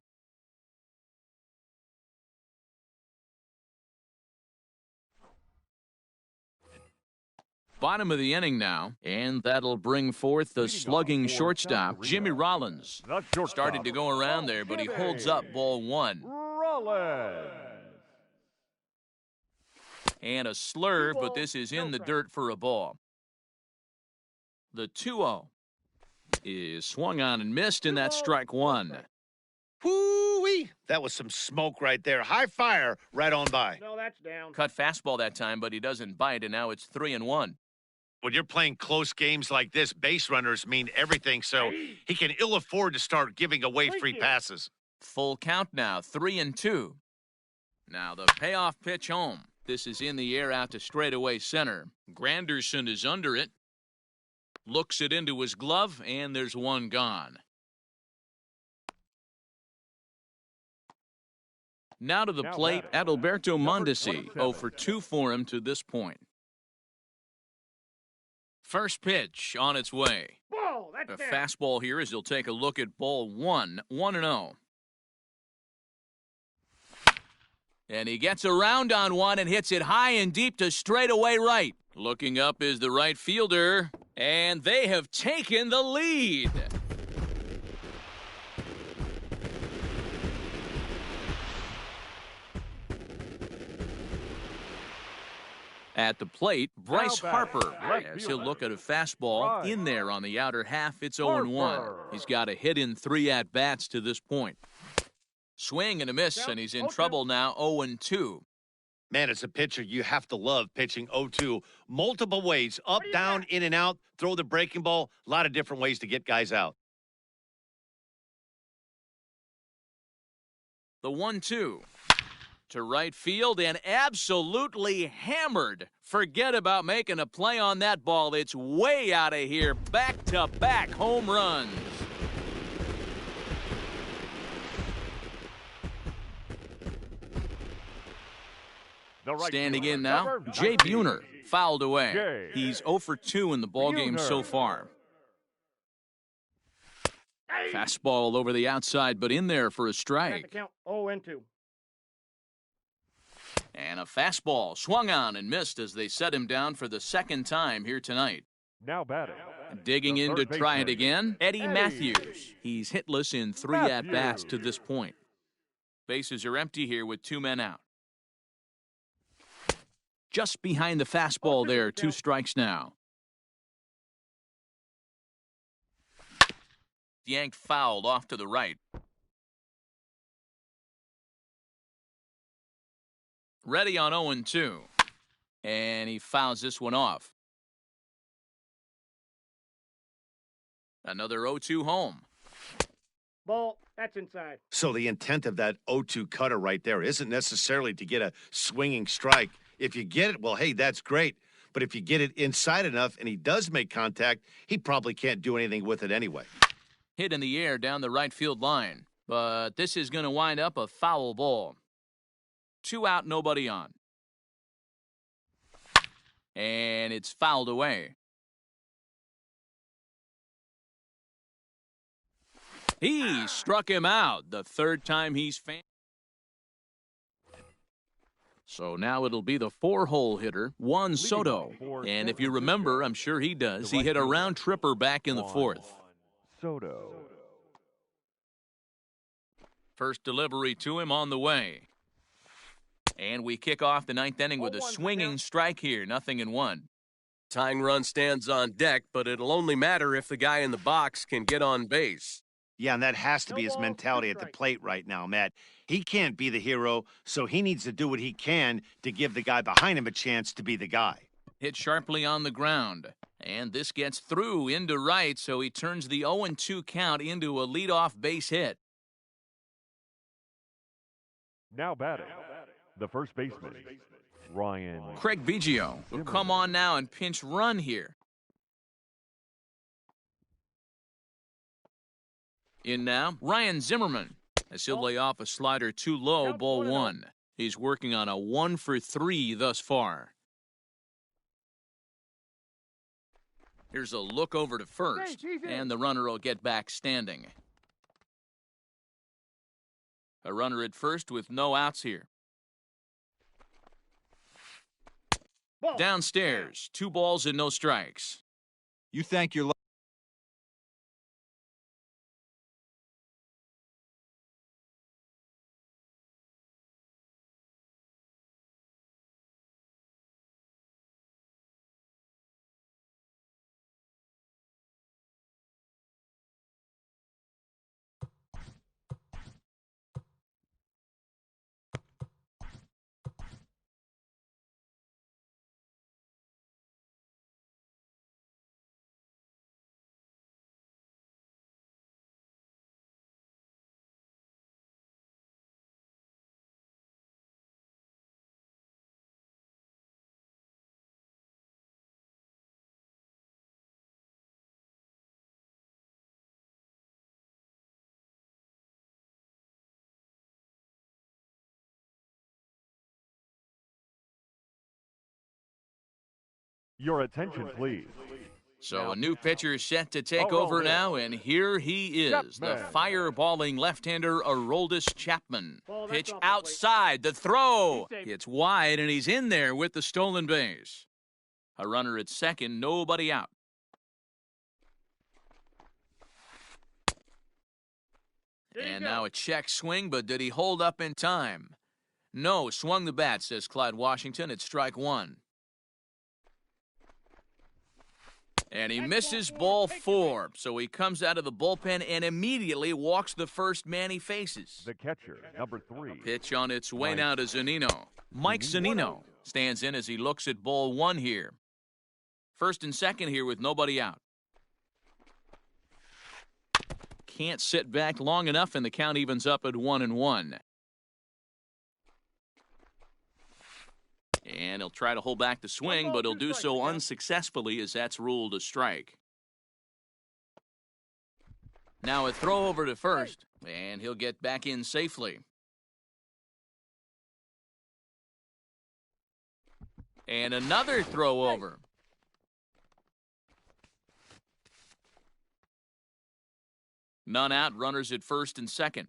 Bottom of the inning now, and that'll bring forth the slugging shortstop, Jimmy Rollins. The shortstop, Started to go around there, but he holds up ball one. Rollins. And a slurve, but this is in the dirt for a ball. The 2-0 is swung on and missed, and that's strike one. Whoo-wee! That was some smoke right there. High fire right on by. No, that's down. Cut fastball that time, but he doesn't bite, and now it's 3-1. When you're playing close games like this, base runners mean everything, so he can ill afford to start giving away free passes. Full count now, 3-2. Now the payoff pitch home. This is in the air out to straightaway center. Granderson is under it. Looks it into his glove, and there's one gone. Now to the plate, Adalberto Mondesi, 0 for 2 for him to this point. First pitch on its way. Whoa, A that's down. fastball here as he'll take a look at ball 1-0. And he gets around on one and hits it high and deep to straightaway right. Looking up is the right fielder, and they have taken the lead. At the plate, Bryce Harper, as he'll look at a fastball in there on the outer half. It's 0-1. He's got a hit in 3 at-bats to this point. Swing and a miss, and he's in trouble now, 0-2. Man, as a pitcher, you have to love pitching 0-2 multiple ways, up, down, in and out, throw the breaking ball, a lot of different ways to get guys out. The 1-2 to right field and absolutely hammered. Forget about making a play on that ball. It's way out of here. Back-to-back home runs. Standing in now, Jay Buhner, fouled away. He's 0 for 2 in the ballgame so far. Fastball over the outside, but in there for a strike. Count 0-2. And a fastball swung on and missed as they set him down for the second time here tonight. Now batting. Digging in to try it again, Eddie Matthews. He's hitless in 3 at-bats to this point. Bases are empty here with 2 men out. Just behind the fastball there, 2 strikes now. Yanked fouled off to the right. Ready on 0-2. And he fouls this one off. Another 0-2 home. Ball, that's inside. So the intent of that 0-2 cutter right there isn't necessarily to get a swinging strike. If you get it, well, hey, that's great. But if you get it inside enough and he does make contact, he probably can't do anything with it anyway. Hit in the air down the right field line. But this is going to wind up a foul ball. 2 out, nobody on. And it's fouled away. He struck him out the 3rd time he's So now it'll be the 4-hole hitter, Juan Soto. And if you remember, I'm sure he does, he hit a round tripper back in the 4th. Soto. First delivery to him on the way. And we kick off the 9th inning with a swinging strike here, 0-1. Tying run stands on deck, but it'll only matter if the guy in the box can get on base. Yeah, and that has to be his mentality at the plate right now, Matt. He can't be the hero, so he needs to do what he can to give the guy behind him a chance to be the guy. Hit sharply on the ground. And this gets through into right, so he turns the 0-2 count into a leadoff base hit. Now batting. The first baseman, Ryan. Craig Biggio will come on now and pinch run here. In now, Ryan Zimmerman, as he'll lay off a slider too low, ball 1. He's working on a 1 for 3 thus far. Here's a look over to first, and the runner will get back standing. A runner at first with no outs here. Ball. Downstairs, 2 balls and no strikes. You thank your luck. Your attention, please. So a new pitcher set to take Oh, over yeah. now, and here he is, the Chapman. fireballing left-hander Aroldis Chapman. Ball, that's Pitch off the plate. outside, the throw. He's safe. It's wide, and he's in there with the stolen base. A runner at second, nobody out. There you And go. now a check swing, but did he hold up in time? No, swung the bat, says Clyde Washington. It's strike 1. And he misses ball 4, so he comes out of the bullpen and immediately walks the first man he faces. The catcher, number 3. Pitch on its way Mike. now to Zunino. Mike Zunino stands in as he looks at ball 1 here. First and second here with nobody out. Can't sit back long enough, and the count evens up at 1-1. And he'll try to hold back the swing, but he'll do so unsuccessfully as that's ruled a strike. Now a throw over to first, and he'll get back in safely. And another throw over. None out, runners at first and second.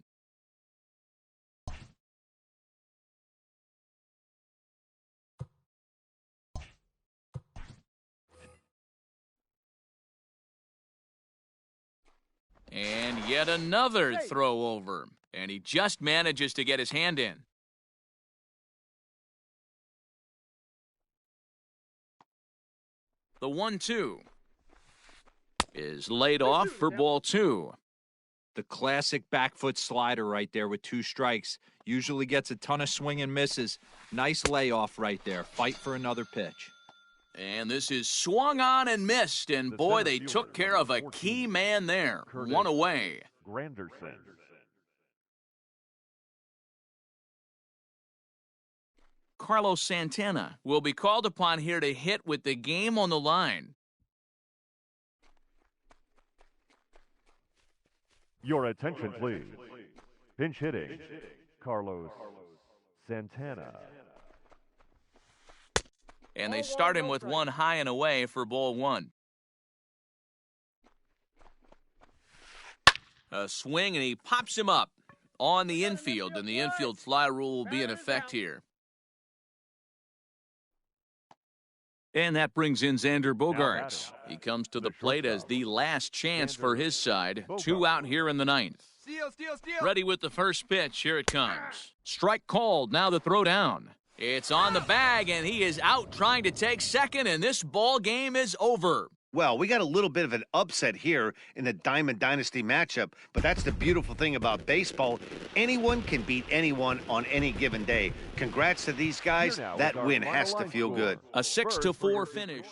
And yet another throw over. And he just manages to get his hand in. The 1-2 is laid off for ball 2. The classic back foot slider right there with 2 strikes. Usually gets a ton of swing and misses. Nice layoff right there. Fight for another pitch. And this is swung on and missed. And boy, they took care of a key man there. 1 away. Granderson. Carlos Santana will be called upon here to hit with the game on the line. Your attention, please. Pinch hitting, Carlos Santana. And they start him with 1 high and away for ball 1. A swing, and he pops him up on the infield, and the infield fly rule will be in effect here. And that brings in Xander Bogaerts. He comes to the plate as the last chance for his side. 2 out here in the 9th. Ready with the first pitch. Here it comes. Strike called. Now the throw down. It's on the bag, and he is out trying to take second, and this ball game is over. Well, we got a little bit of an upset here in the Diamond Dynasty matchup, but that's the beautiful thing about baseball. Anyone can beat anyone on any given day. Congrats to these guys. Here now is That our win final has to line feel score. good. A 6-4 finish.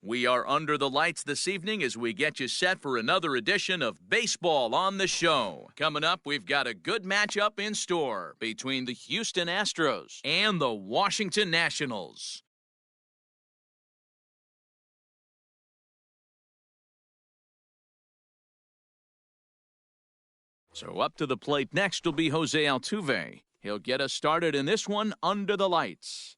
We are under the lights this evening as we get you set for another edition of Baseball on the Show. Coming up, we've got a good matchup in store between the Houston Astros and the Washington Nationals. So up to the plate next will be Jose Altuve. He'll get us started in this one under the lights.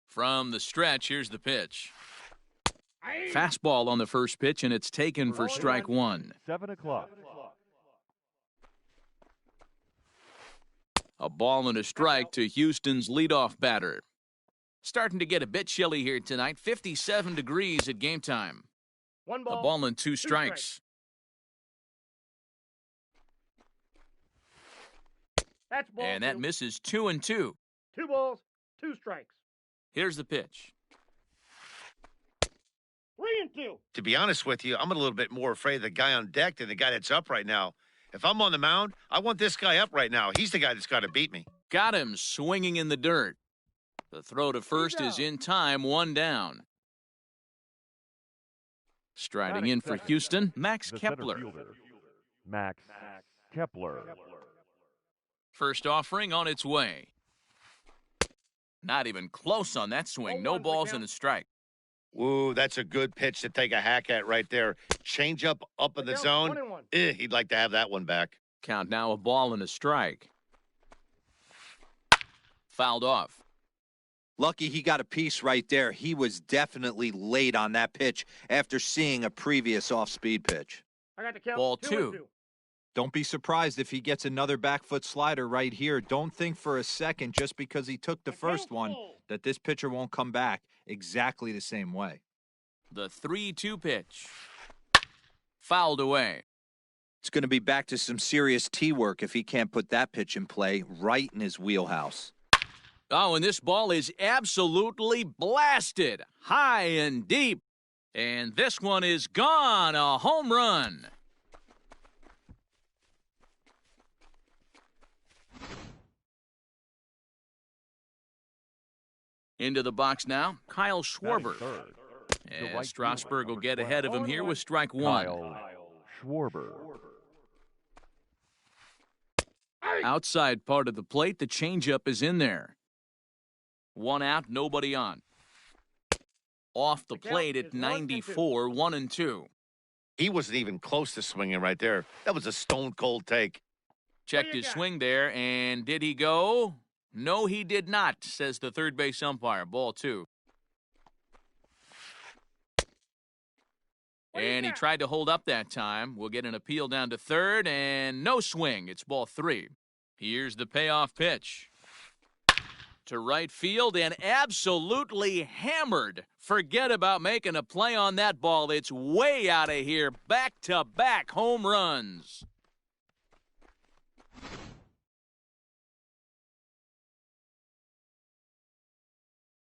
From the stretch, here's the pitch. Fastball on the first pitch, and it's taken for strike one. 7 o'clock. A ball and a strike to Houston's leadoff batter. Starting to get a bit chilly here tonight. 57 degrees at game time. One A ball. ball and two strikes. That's ball And that two. misses 2-2. 2 balls, 2 strikes. Here's the pitch. 3-2. To be honest with you, I'm a little bit more afraid of the guy on deck than the guy that's up right now. If I'm on the mound, I want this guy up right now. He's the guy that's got to beat me. Got him swinging in the dirt. The throw to first is in time, 1 down. Striding in for Houston, Max The center Kepler. fielder, Max Kepler. First offering on its way. Not even close on that swing. No 0-1 balls count. and a strike. Ooh, that's a good pitch to take a hack at right there. Change up in the Down, zone. 1-1. He'd like to have that one back. Count now a ball and a strike. Fouled off. Lucky he got a piece right there. He was definitely late on that pitch after seeing a previous off-speed pitch. I got the count. Ball 2-2. two. Don't be surprised if he gets another back foot slider right here. Don't think for a second just because he took the first one that this pitcher won't come back exactly the same way. The 3-2 pitch. Fouled away. It's going to be back to some serious tee work if he can't put that pitch in play right in his wheelhouse. Oh, and this ball is absolutely blasted. High and deep. And this one is gone. A home run. Into the box now, Kyle Batting Schwarber. third, the And right Strasburg will fielder, get ahead of him here with strike one. Kyle Schwarber. Outside part of the plate, the changeup is in there. 1 out, nobody on. Off the The count plate is at 1-2. 94, 1-2. He wasn't even close to swinging right there. That was a stone-cold take. Checked you his got? swing there, and did he go? No, he did not, says the third base umpire. Ball 2. What do you And he got? tried to hold up that time. We'll get an appeal down to third, and no swing. It's ball 3. Here's the payoff pitch. To right field and absolutely hammered. Forget about making a play on that ball. It's way out of here. Back-to-back home runs.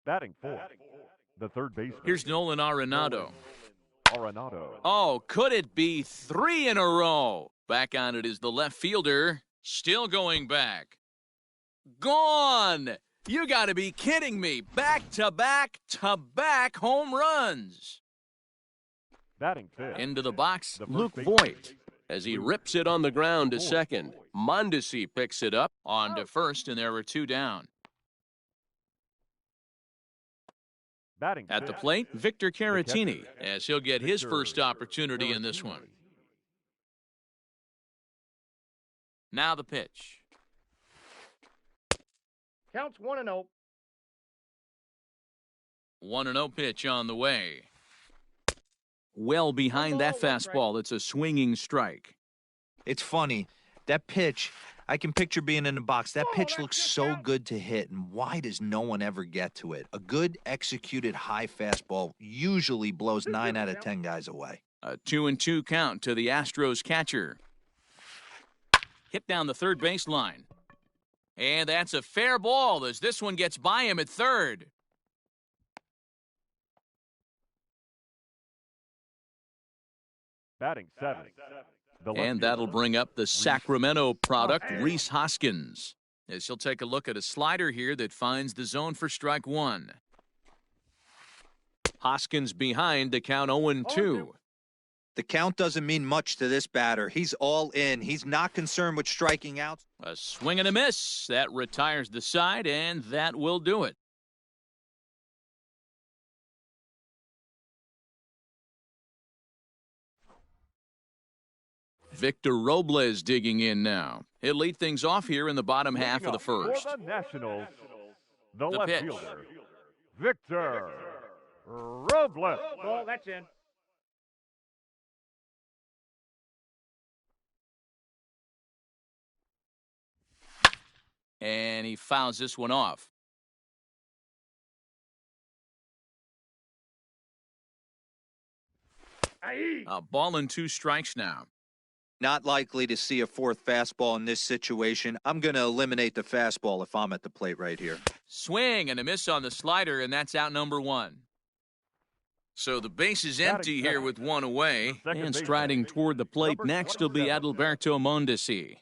Batting fourth, the third baseman. Here's Nolan Arenado. Arenado. Oh, could it be 3 in a row? Back on it is the left fielder. Still going back. Gone! You got to be kidding me. Back-to-back-to-back home runs. Batting fifth, Into the box, the first Luke baseman. Voigt. As he rips it on the ground to second, Mondesi picks it up. On to first, and there were 2 down. Batting At the fifth, plate, Victor catcher, Caratini, as he'll get his Victor first opportunity in this one. Caratini. Now the pitch. Counts 1-0. 1-0 pitch on the way. Well behind that 1 ball, 1 strike. fastball. It's a swinging strike. It's funny. That pitch, I can picture being in the box. That Oh, pitch that's looks just so out. good to hit, and why does no one ever get to it? A good executed high fastball usually blows 9 out of 10 guys away. A 2-2 count to the Astros catcher. Hit down the third base line. And that's a fair ball as this one gets by him at third. Batting seventh, And that'll bring up the Sacramento product, Reese Hoskins, as he'll take a look at a slider here that finds the zone for strike one. Hoskins behind to count 0-2. The count doesn't mean much to this batter. He's all in. He's not concerned with striking out. A swing and a miss. That retires the side, and that will do it. Victor Robles digging in now. He'll lead things off here in the bottom half of the first. For the Nationals, the The left pitch. fielder, Victor Robles. Ball, that's in. And he fouls this one off. Aye. A ball and 2 strikes now. Not likely to see a fourth fastball in this situation. I'm going to eliminate the fastball if I'm at the plate right here. Swing and a miss on the slider, and that's out number 1. So the base is empty here with 1 away. And striding toward the plate next will be Adalberto Mondesi.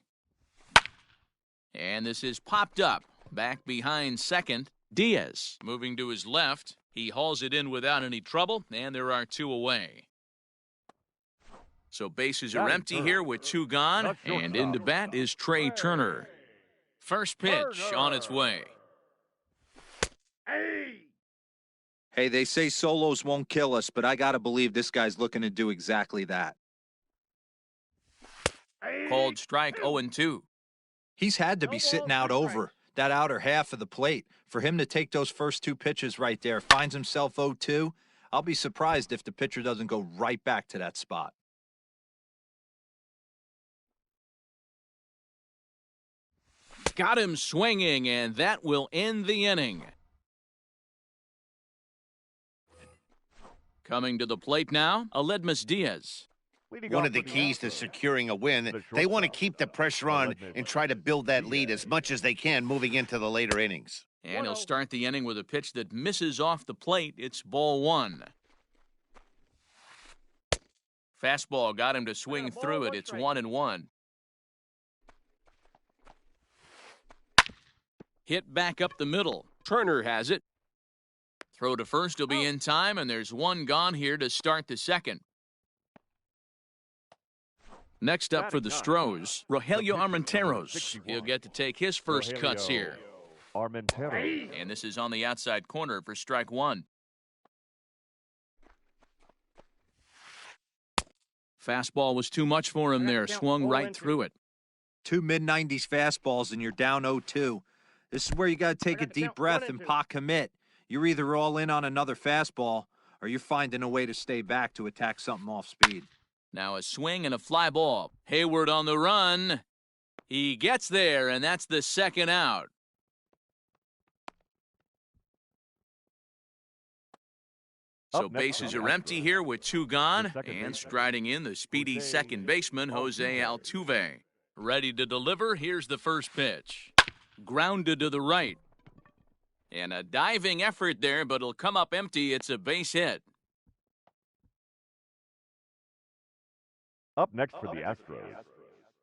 And this is popped up. Back behind second, Diaz. Moving to his left. He hauls it in without any trouble, and there are 2 away. So bases are empty here with 2 gone, and into bat is Trey Turner. First pitch on its way. Aye. Hey, they say solos won't kill us, but I got to believe this guy's looking to do exactly that. Aye. Called strike 0-2. He's had to be sitting out over that outer half of the plate. For him to take those first 2 pitches right there, finds himself 0-2, I'll be surprised if the pitcher doesn't go right back to that spot. Got him swinging, and that will end the inning. Coming to the plate now, Aledmus Diaz. One of the keys to securing a win, they want to keep the pressure on and try to build that lead as much as they can moving into the later innings. And he'll start the inning with a pitch that misses off the plate. It's ball 1. Fastball got him to swing through it. It's 1-1. Hit back up the middle. Turner has it. Throw to first will be in time, and there's 1 gone here to start the second. Next up for the Stros, Rogelio Armenteros. He'll get to take his first cuts here. Armenteros. And this is on the outside corner for strike 1. Fastball was too much for him there. Swung right through it. 2 mid-90s fastballs and you're down 0-2. This is where you got to take a deep breath and pot commit. You're either all in on another fastball or you're finding a way to stay back to attack something off speed. Now a swing and a fly ball. Hayward on the run. He gets there, and that's the second out. So bases are empty here with 2 gone, and striding in the speedy second baseman, Jose Altuve. Ready to deliver, here's the first pitch. Grounded to the right. And a diving effort there, but it'll come up empty. It's a base hit. Up next for the Astros,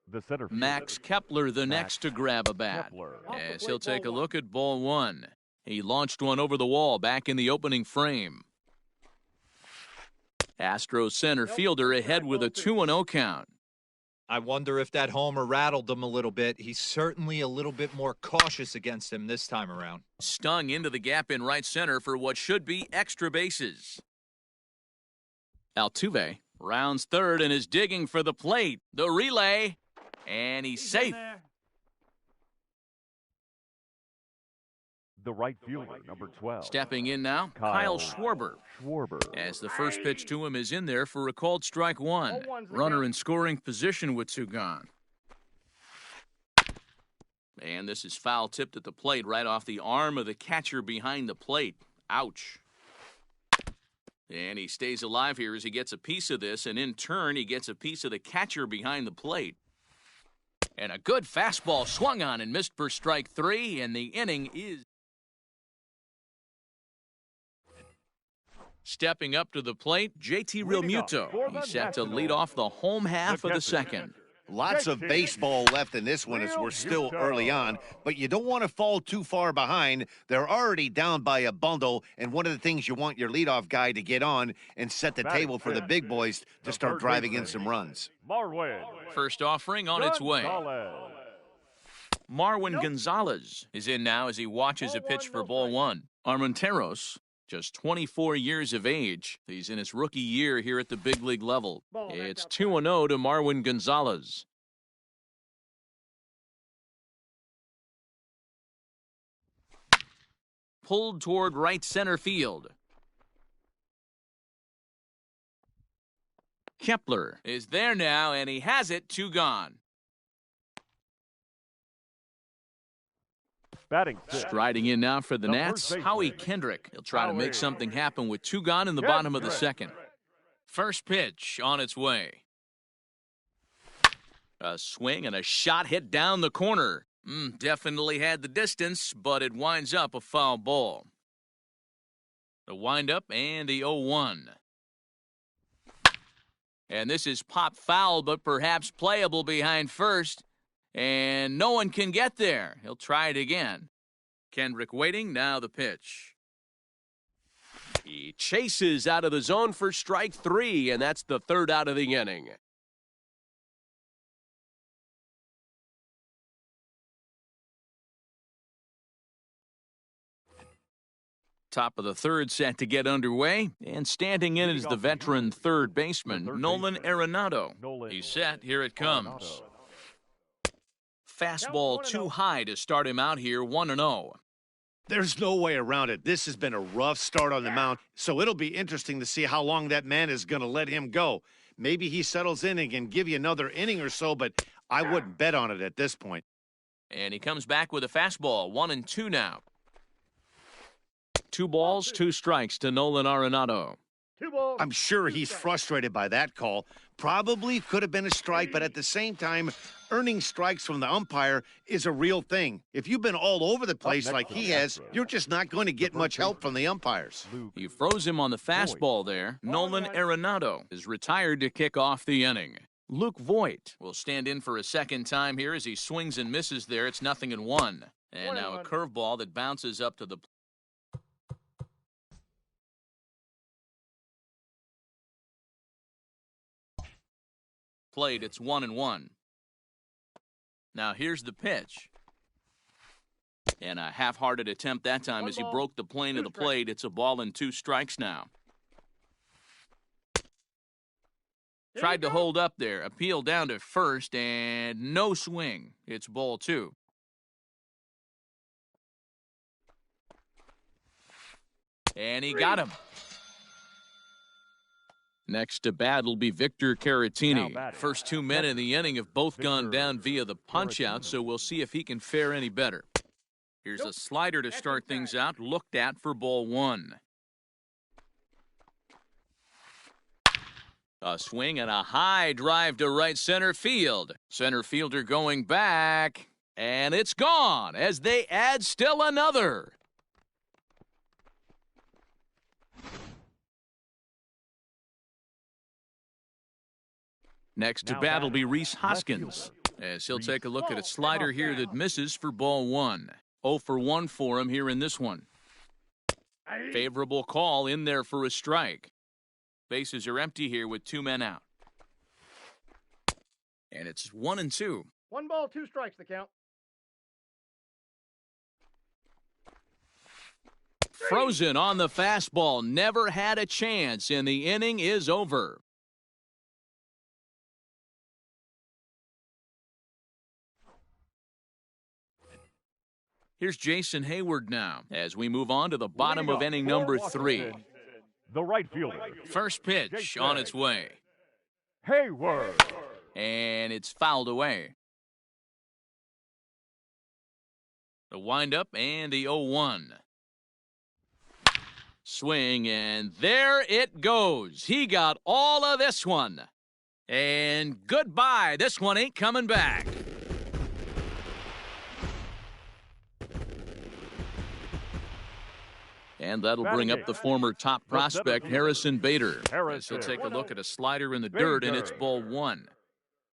the center fielder, Max Kepler the next to grab a bat. Kepler. As he'll take a look at ball 1. He launched one over the wall back in the opening frame. Astros center fielder ahead with a 2-0 count. I wonder if that homer rattled him a little bit. He's certainly a little bit more cautious against him this time around. Stung into the gap in right center for what should be extra bases. Altuve rounds third and is digging for the plate. The relay, and he's safe. The right fielder, number 12. Stepping in now, Kyle Schwarber. As the first pitch to him is in there for a called strike 1. Runner in scoring position with 2 gone. And this is foul tipped at the plate right off the arm of the catcher behind the plate. Ouch. And he stays alive here as he gets a piece of this, and in turn he gets a piece of the catcher behind the plate. And a good fastball swung on and missed for strike 3, and the inning is... Stepping up to the plate, JT Realmuto. He's set to lead off the home half of the second. Lots of baseball left in this one as we're still early on, but you don't want to fall too far behind. They're already down by a bundle, and one of the things you want your leadoff guy to get on and set the table for the big boys to start driving in some runs. Marwin. First offering on its way. Gonzalez. Marwin Gonzalez is in now as he watches a pitch for ball one. Armenteros, just 24 years of age. He's in his rookie year here at the big league level. It's 2-0 to Marwin Gonzalez. Pulled toward right center field. Kepler is there now, and he has it, 2 gone. Batting sixth. Striding in now for the The Nats, first baseman, Howie Kendrick. He'll try to make Howie. something happen with 2 gone in the bottom of the second. First pitch on its way. A swing and a shot hit down the corner. Definitely had the distance, but it winds up a foul ball. The windup and the 0-1. And this is pop foul, but perhaps playable behind first. And no one can get there. He'll try it again. Kendrick waiting, now the pitch. He chases out of the zone for strike 3, and that's the 3rd out of the inning. Top of the 3rd set to get underway, and standing in is the veteran 3rd baseman, Nolan Arenado. He's set, here it comes. Fastball too high to start him out here, 1-0. There's no way around it. This has been a rough start on the mound, so it'll be interesting to see how long that man is going to let him go. Maybe he settles in and can give you another inning or so, but I wouldn't bet on it at this point. And he comes back with a fastball, 1-2 now. 2 balls, 2 strikes to Nolan Arenado. 2 balls. I'm sure he's frustrated by that call. Probably could have been a strike, but at the same time, earning strikes from the umpire is a real thing. If you've been all over the place like he has, you're just not going to get much help from the umpires. He froze him on the fastball there. Nolan Arenado is retired to kick off the inning. Luke Voigt will stand in for a second time here as he swings and misses there. It's 0-1. And now a curveball that bounces up to the plate. It's 1-1. Now here's the pitch. And a half-hearted attempt that time as he broke the plane of the plate. It's a ball and 2 strikes now. Tried to hold up there. Appeal down to first and no swing. It's ball 2. And he got him. Next to bat will be Victor Caratini. First 2 men in the inning have both gone down via the punch-out, so we'll see if he can fare any better. Here's a slider to start things out, looked at for ball 1. A swing and a high drive to right center field. Center fielder going back, and it's gone as they add still another. Next to bat will be Rhys Hoskins, as he'll take a look at a slider here that misses for ball 1. 0 for 1 for him here in this one. Favorable call in there for a strike. Bases are empty here with 2 men out. And it's 1-2. 1 ball, 2 strikes the count. Frozen on the fastball, never had a chance, and the inning is over. Here's Jason Hayward now as we move on to the bottom of inning number 3. The right fielder. First pitch on its way. Hayward. And it's fouled away. The windup and the 0-1. Swing, and there it goes. He got all of this one. And goodbye. This one ain't coming back. And that'll bring up the former top prospect, Harrison Bader. As Harrison. he'll take a look at a slider in the dirt, and it's ball one.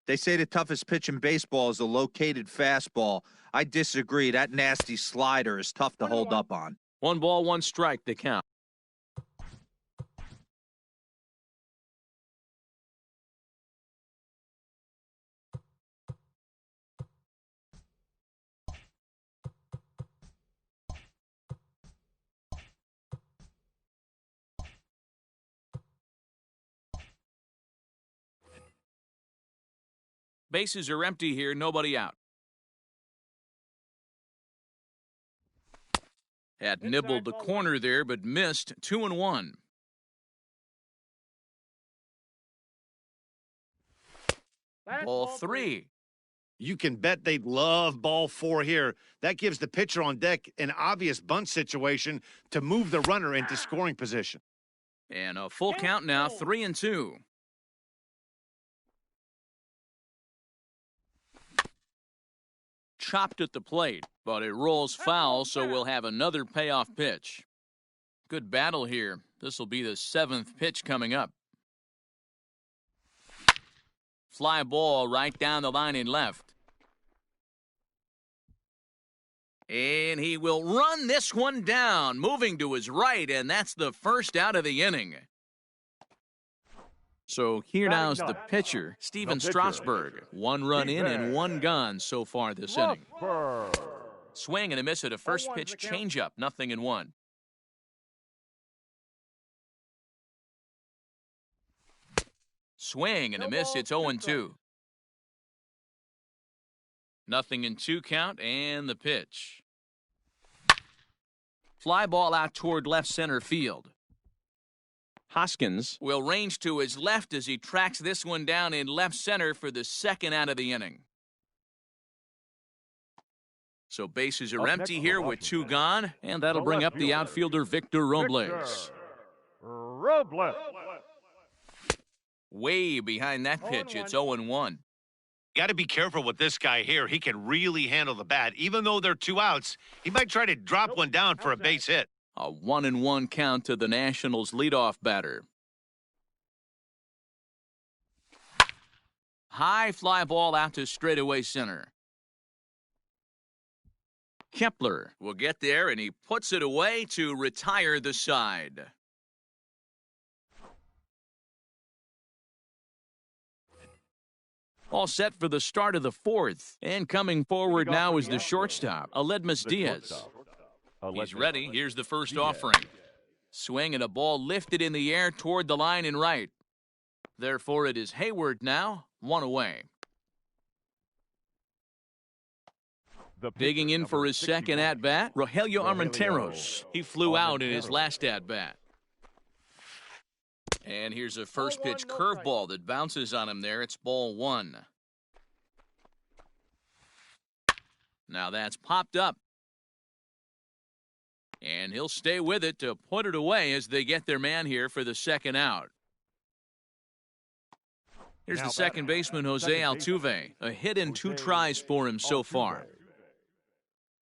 They say the toughest pitch in baseball is a located fastball. I disagree. That nasty slider is tough to hold up on. 1 ball, 1 strike, the count. Bases are empty here, nobody out. Had nibbled the corner there, but missed. 2-1. Ball 3. You can bet they'd love ball 4 here. That gives the pitcher on deck an obvious bunt situation to move the runner into scoring position. And a full count now, 3-2. Chopped at the plate, but it rolls foul, so we'll have another payoff pitch. Good battle here. This will be the 7th pitch coming up. Fly ball right down the line in left. And he will run this one down, moving to his right, and that's the first out of the inning. So here now's the pitcher, Steven Strasburg. 1 run in and 1 gone so far this inning. Swing and a miss at a first pitch changeup, 0-1. Swing and a miss, it's 0-2. 0-2 count, and the pitch. Fly ball out toward left center field. Hoskins will range to his left as he tracks this one down in left center for the 2nd out of the inning. So bases are empty here with 2 gone, and that'll bring up the outfielder Victor Robles. Way behind that pitch, it's 0-1. Got to be careful with this guy here. He can really handle the bat. Even though they're 2 outs, he might try to drop one down for a base hit. A 1-1 count to the Nationals' leadoff batter. High fly ball out to straightaway center. Kepler will get there, and he puts it away to retire the side. All set for the start of the 4th. And coming forward now is the shortstop, Aledmus Diaz. He's ready. Here's the first offering. Swing and a ball lifted in the air toward the line and right. Therefore, it is Hayward now, 1 away. Digging in for his 2nd at-bat, Rogelio Armenteros. He flew out in his last at-bat. And here's a first pitch curveball that bounces on him there. It's ball 1. Now that's popped up. And he'll stay with it to put it away as they get their man here for the 2nd out. Here's the second baseman, Jose Altuve. A hit in 2 tries for him so far.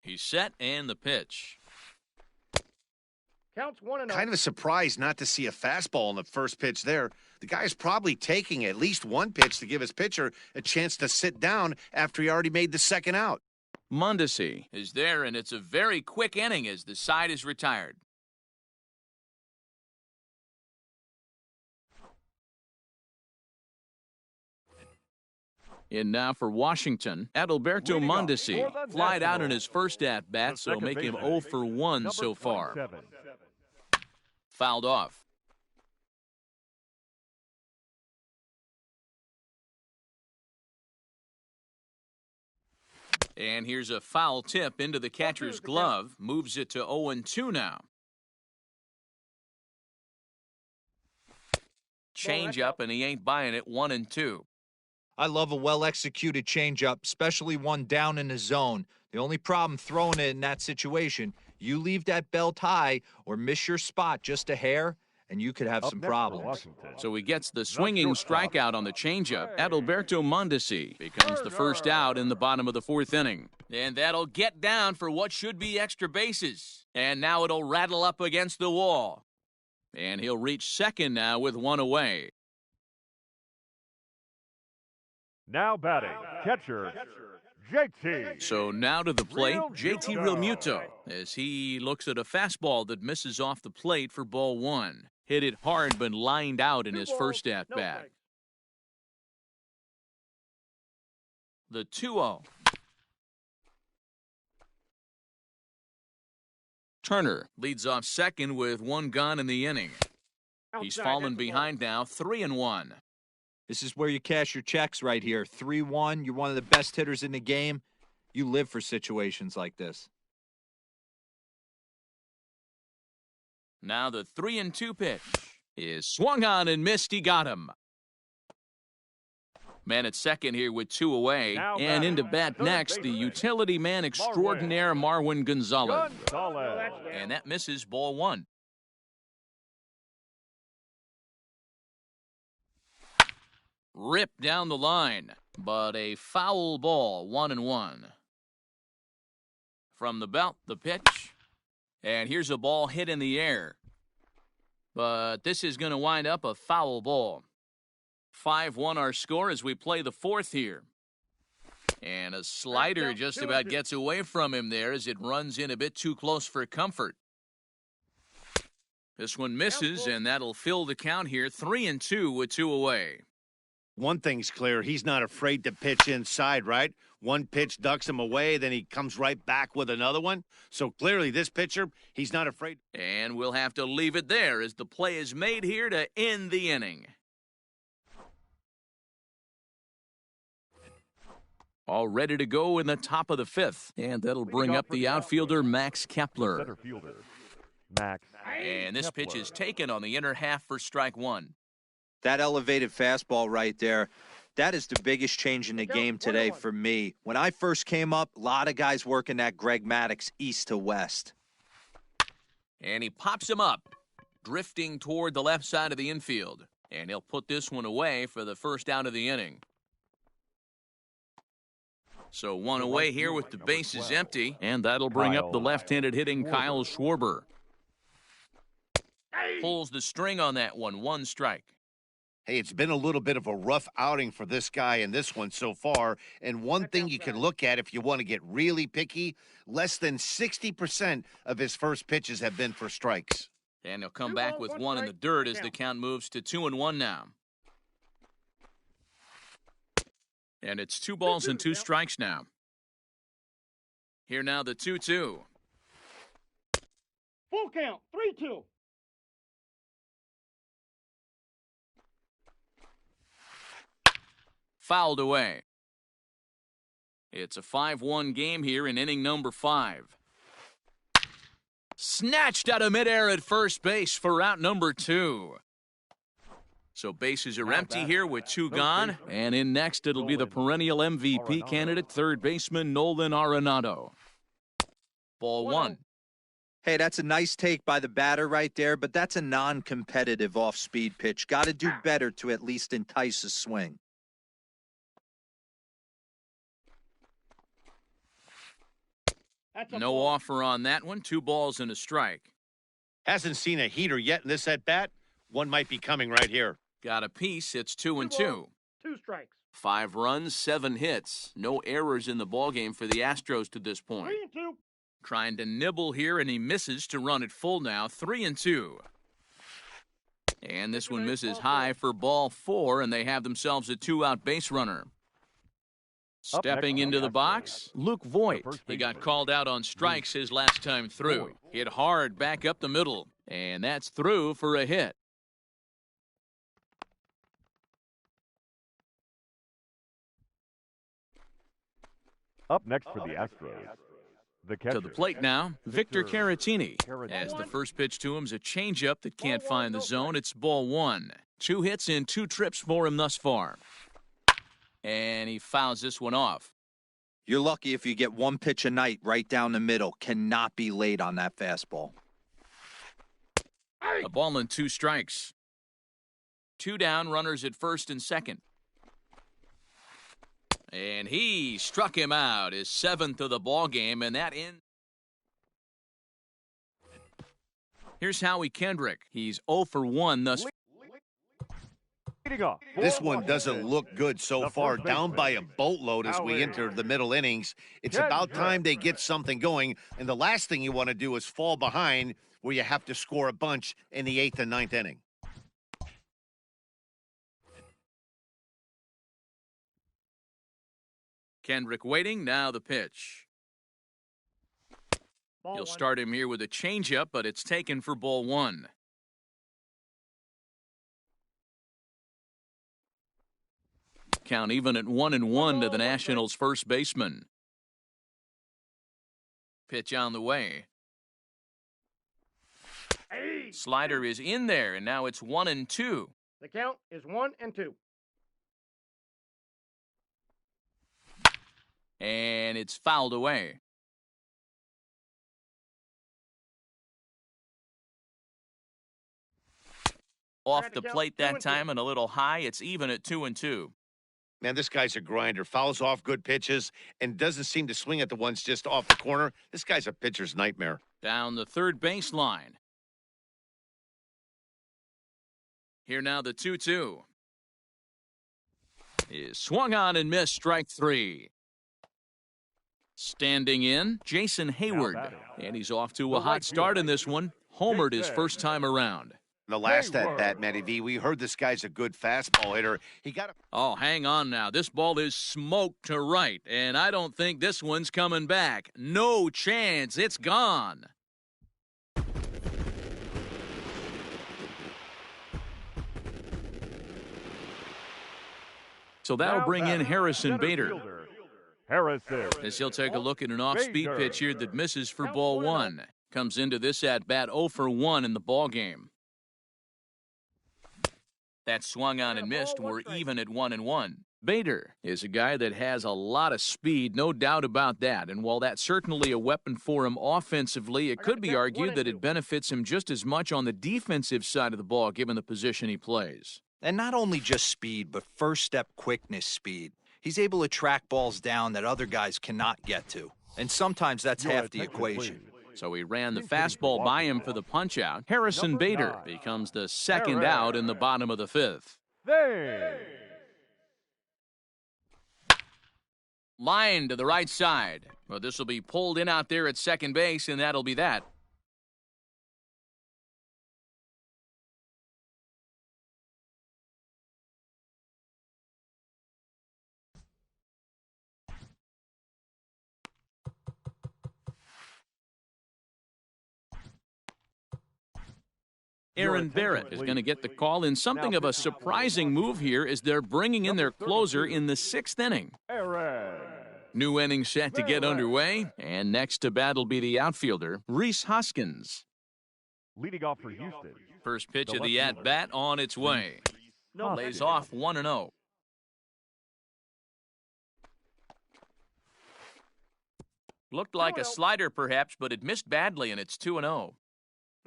He's set, and the pitch. Counts 1-0. Kind of a surprise not to see a fastball on the first pitch there. The guy's probably taking at least 1 pitch to give his pitcher a chance to sit down after he already made the 2nd out. Mondesi is there, and it's a very quick inning as the side is retired. In now for Washington, Adalberto Mondesi flied out in his first at-bat, so make him 0 for 1 so far. Fouled off. And here's a foul tip into the catcher's glove. Moves it to 0-2 now. Change up, and he ain't buying it. 1-2. I love a well-executed changeup, especially one down in the zone. The only problem throwing it in that situation, you leave that belt high or miss your spot just a hair, and you could have Up some next for problems. Washington. So he gets the swinging strikeout on the changeup. Adalberto Mondesi becomes the first out in the bottom of the fourth inning. And that'll get down for what should be extra bases. And now it'll rattle up against the wall. And he'll reach second now with one away. Now batting, catcher, JT. So now to the plate, Real JT Muto. Realmuto, as he looks at a fastball that misses off the plate for ball one. Hit it hard but lined out in his first at bat. The 2-0. Turner leads off second with one gone in the inning. He's fallen behind now, 3-1. This is where you cash your checks right here. 3-1. You're one of the best hitters in the game. You live for situations like this. Now the 3-2 pitch is swung on and missed. He got him. Man at second here with two away. Now And into batting, bat third next, the baseman, utility man extraordinaire, Marwin Gonzalez. Gonzalez. And that misses ball one. Ripped down the line, but a foul ball, 1-1. From the belt, the pitch. And here's a ball hit in the air. But this is going to wind up a foul ball. 5-1 our score as we play the fourth here. And a slider just about gets away from him there as it runs in a bit too close for comfort. This one misses, and that'll fill the count here, 3-2 with two away. One thing's clear, he's not afraid to pitch inside, right? One pitch ducks him away, then he comes right back with another one. So clearly this pitcher, he's not afraid. And we'll have to leave it there as the play is made here to end the inning. All ready to go in the top of the fifth. And that'll bring up the outfielder, Max Kepler. Center fielder, Max. And this pitch is taken on the inner half for strike one. That elevated fastball right there, that is the biggest change in the game today for me. When I first came up, a lot of guys working that Greg Maddux east to west. And he pops him up, drifting toward the left side of the infield. And he'll put this one away for the first out of the inning. So one away here with the bases empty. And that'll bring up the left-handed hitting Kyle Schwarber. Pulls the string on that one strike. Hey, it's been a little bit of a rough outing for this guy in this one so far. And one thing you can look at if you want to get really picky, less than 60% of his first pitches have been for strikes. And he'll come back with one in the dirt as the count moves to 2-1 now. And it's 2 balls and 2 strikes now. Here now the 2-2. Full count, 3-2. Fouled away. It's a 5-1 game here in inning number 5. Snatched out of midair at first base for out number 2. So bases are empty here with 2 gone. And in next, it'll be the perennial MVP candidate, third baseman Nolan Arenado. Ball 1. Hey, that's a nice take by the batter right there, but that's a non-competitive off-speed pitch. Got to do better to at least entice a swing. No offer on that one. 2 balls and a strike. Hasn't seen a heater yet in this at-bat. One might be coming right here. Got a piece. It's 2-2. 2 strikes. 5 runs, 7 hits. No errors in the ballgame for the Astros to this point. 3-2. Trying to nibble here, and he misses to run it full now. 3-2. And this one misses high for ball 4, and they have themselves a 2-out base runner. Stepping into the box, Luke Voigt. He got called out on strikes his last time through. Hit hard back up the middle, and that's through for a hit. Up next for the Astros, the catcher. To the plate now, Victor Caratini. As the first pitch to him's a changeup that can't find the zone. It's ball 1. 2 hits and 2 trips for him thus far. And he fouls this one off. You're lucky if you get 1 pitch a night right down the middle. Cannot be late on that fastball. A ball and 2 strikes. 2 down, runners at first and second. And he struck him out, his 7th of the ball game, and that ends. Here's Howie Kendrick. He's 0 for 1 thus far. This one doesn't look good so far, down by a boatload as we enter the middle innings. It's about time they get something going, and the last thing you want to do is fall behind where you have to score a bunch in the 8th and 9th inning. Kendrick waiting, now the pitch. He'll start him here with a changeup, but it's taken for ball 1. Count even at 1-1 to the Nationals' first baseman. Pitch on the way. Slider is in there, and now it's 1-2. The count is 1-2. And it's fouled away. Off the plate that time and a little high. It's even at 2-2. Man, this guy's a grinder. Fouls off good pitches and doesn't seem to swing at the ones just off the corner. This guy's a pitcher's nightmare. Down the third baseline. Here now the 2-2. Is swung on and missed, strike 3. Standing in, Jason Hayward. And he's off to a hot start in this one. Homered his first time around. The last at bat, Matty V, we heard this guy's a good fastball hitter. He got a... Oh, hang on now. This ball is smoked to right, and I don't think this one's coming back. No chance. It's gone. So that'll bring in Harrison Bader. As he'll take a look at an off-speed pitch here that misses for ball 1. Comes into this at-bat 0 for 1 in the ball game. That swung on and missed. We're even at 1-1. Bader is a guy that has a lot of speed, no doubt about that. And while that's certainly a weapon for him offensively, it could be argued that it benefits him just as much on the defensive side of the ball, given the position he plays. And not only just speed, but first-step quickness speed. He's able to track balls down that other guys cannot get to. And sometimes that's half the equation. So he ran the fastball by him for the punch-out. Harrison Bader becomes the second out in the bottom of the 5th. Line to the right side. Well, this will be pulled in out there at second base, and that'll be that. Aaron Barrett is going to get the call in something of a surprising move here as they're bringing in their closer in the 6th inning. New inning set to get underway, and next to bat will be the outfielder, Rhys Hoskins. Leading off for Houston. First pitch of the at-bat on its way. Lays off 1-0. Looked like a slider perhaps, but it missed badly, and it's 2-0.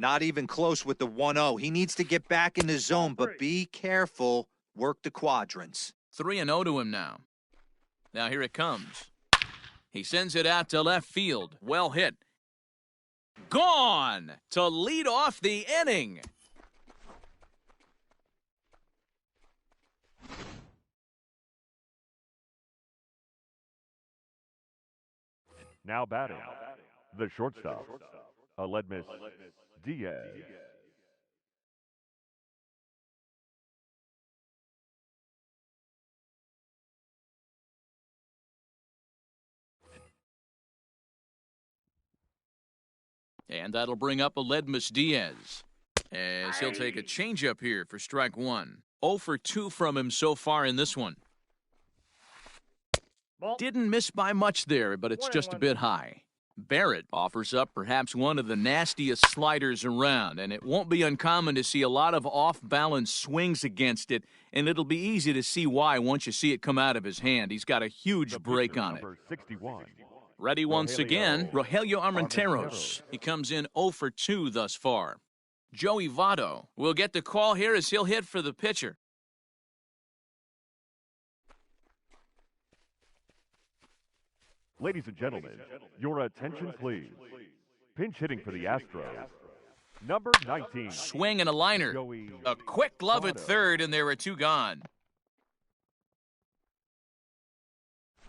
Not even close with the 1-0. He needs to get back in the zone, but be careful. Work the quadrants. 3-0 to him now. Now here it comes. He sends it out to left field. Well hit. Gone to lead off the inning. Now batting, the shortstop, Aledmus Diaz. And that'll bring up Aledmus Diaz, as he'll take a changeup here for strike 1. 0 for 2 from him so far in this one. Didn't miss by much there, but it's just a bit high. Barrett offers up perhaps one of the nastiest sliders around, and it won't be uncommon to see a lot of off-balance swings against it, and it'll be easy to see why once you see it come out of his hand. He's got a huge break on it. 61. Ready once again, Rogelio Armenteros. He comes in 0 for 2 thus far. Joey Votto will get the call here as he'll hit for the pitcher. Ladies and gentlemen, your attention please. Pinch hitting for the Astros. Number 19. Swing and a liner. Joey A quick glove at Votto. third, and there are two gone.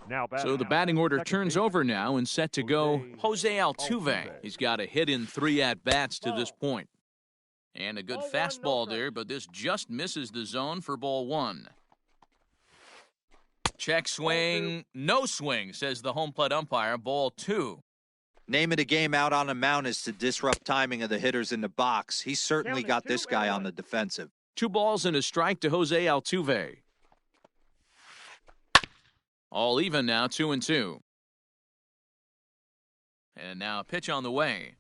Now So the batting order turns over now and set to go Jose Altuve. He's got a hit in 3 at-bats to this point. And a good fastball there, but this just misses the zone for ball 1. Check swing, no swing, says the home plate umpire, ball 2. Name of the game out on the mound is to disrupt timing of the hitters in the box. He's certainly got this guy on the defensive. 2 balls and a strike to Jose Altuve. All even now, 2-2. And now a pitch on the way.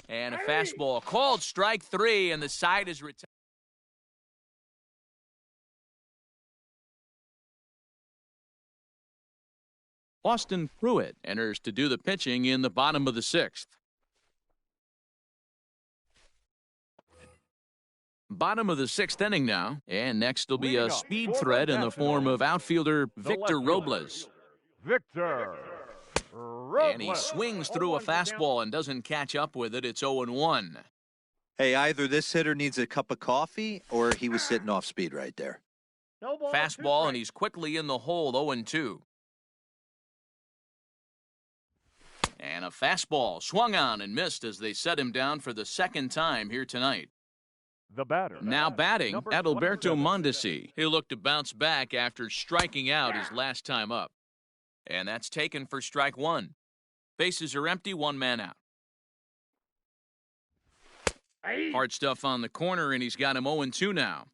And a fastball called strike 3, and the side is retired. Austin Pruitt enters to do the pitching in the bottom of the 6th. Bottom of the 6th inning now, and next will be a speed threat in the form of outfielder Victor Robles. Victor Robles. And he swings through a fastball and doesn't catch up with it. It's 0-1. Hey, either this hitter needs a cup of coffee or he was sitting off speed right there. No ball, Fastball, and he's quickly in the hole, 0-2. And a fastball swung on and missed as they set him down for the 2nd time here tonight. The batter. Now batting, Number Adalberto 27. Mondesi. He'll look to bounce back after striking out his last time up. And that's taken for strike 1. Bases are empty, 1 man out. Hard stuff on the corner, and he's got him 0-2 now.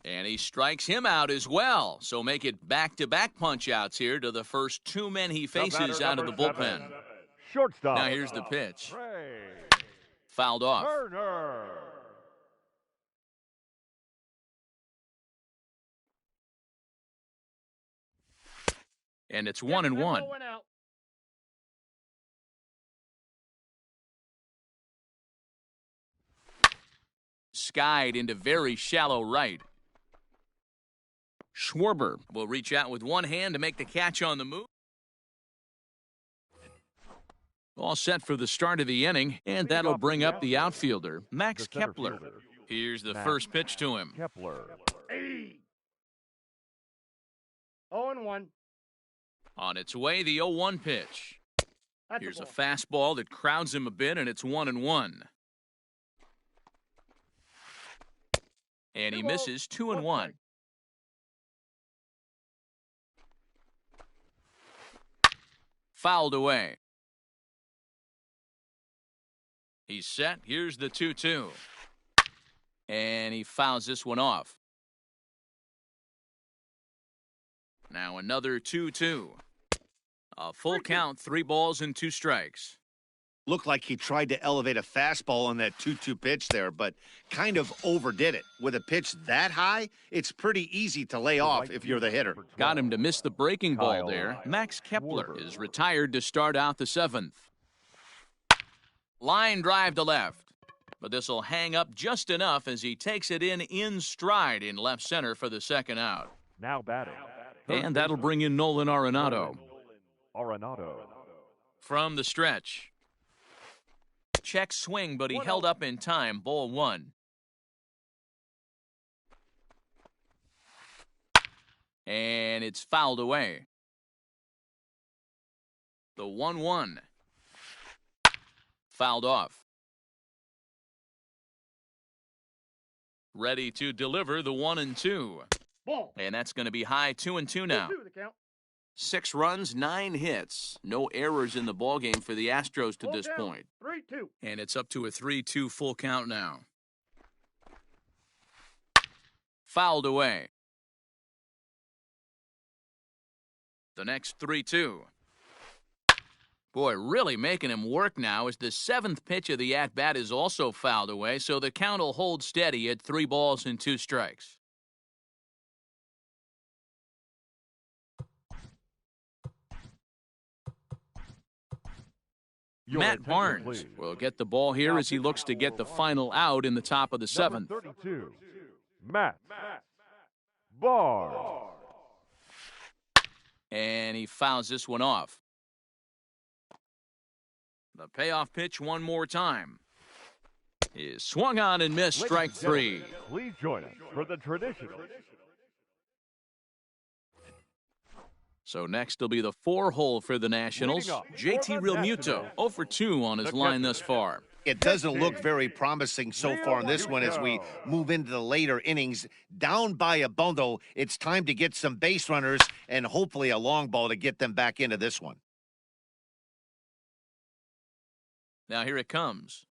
And he strikes him out as well. So make it back-to-back punch-outs here to the first 2 men he faces out of the bullpen. Shortstop. Now here's the pitch. Trey Fouled off. Turner. And it's 1-1. Went out. Skied into very shallow right. Schwarber will reach out with one hand to make the catch on the move. All set for the start of the inning, and that'll bring up the outfielder, Max The center Kepler. fielder, Here's the Max first pitch to him. Kepler. 0-1. On its way, the 0-1 pitch. That's Here's a ball. fastball that crowds him a bit, and it's 1-1. And he Two balls, misses 2-1. one strike. Fouled away. He's set. Here's the 2-2. And he fouls this one off. Now another 2-2. A full count, 3 balls and 2 strikes. Looked like he tried to elevate a fastball on that 2-2 pitch there, but kind of overdid it. With a pitch that high, it's pretty easy to lay off if you're the hitter. Got him to miss the breaking ball Kyle there. Max Kepler Schwarber. is retired to start out the 7th. Line drive to left. But this will hang up just enough as he takes it in stride in left center for the 2nd out. Now batting. And that'll bring in Nolan Arenado. Arenado. From the stretch. Check swing, but he held up in time. Ball 1. And it's fouled away. The 1-1. Fouled off. Ready to deliver the 1-2. Ball. And that's going to be high 2-2 now. 2-2 the count. 6 runs, 9 hits. No errors in the ballgame for the Astros to Full this count. point. 3-2. And it's up to a 3-2 full count now. Fouled away. The next 3-2. Boy, really making him work now as the 7th pitch of the at-bat is also fouled away, so the count will hold steady at 3 balls and 2 strikes. Matt attention, Barnes please. will get the ball here as he looks to get the final out in the top of the seventh. Number 32, Matt Barnes. And he fouls this one off. The payoff pitch one more time is swung on and missed, strike Ladies and gentlemen, three. Please join us for the traditional. So next will be the 4-hole for the Nationals. Leading up JT for the Realmuto, Nationals, 0 for 2 on his the line catcher. thus far. It doesn't look very promising so far in this one as we move into the later innings. Down by a bundle, it's time to get some base runners and hopefully a long ball to get them back into this one. Now here it comes.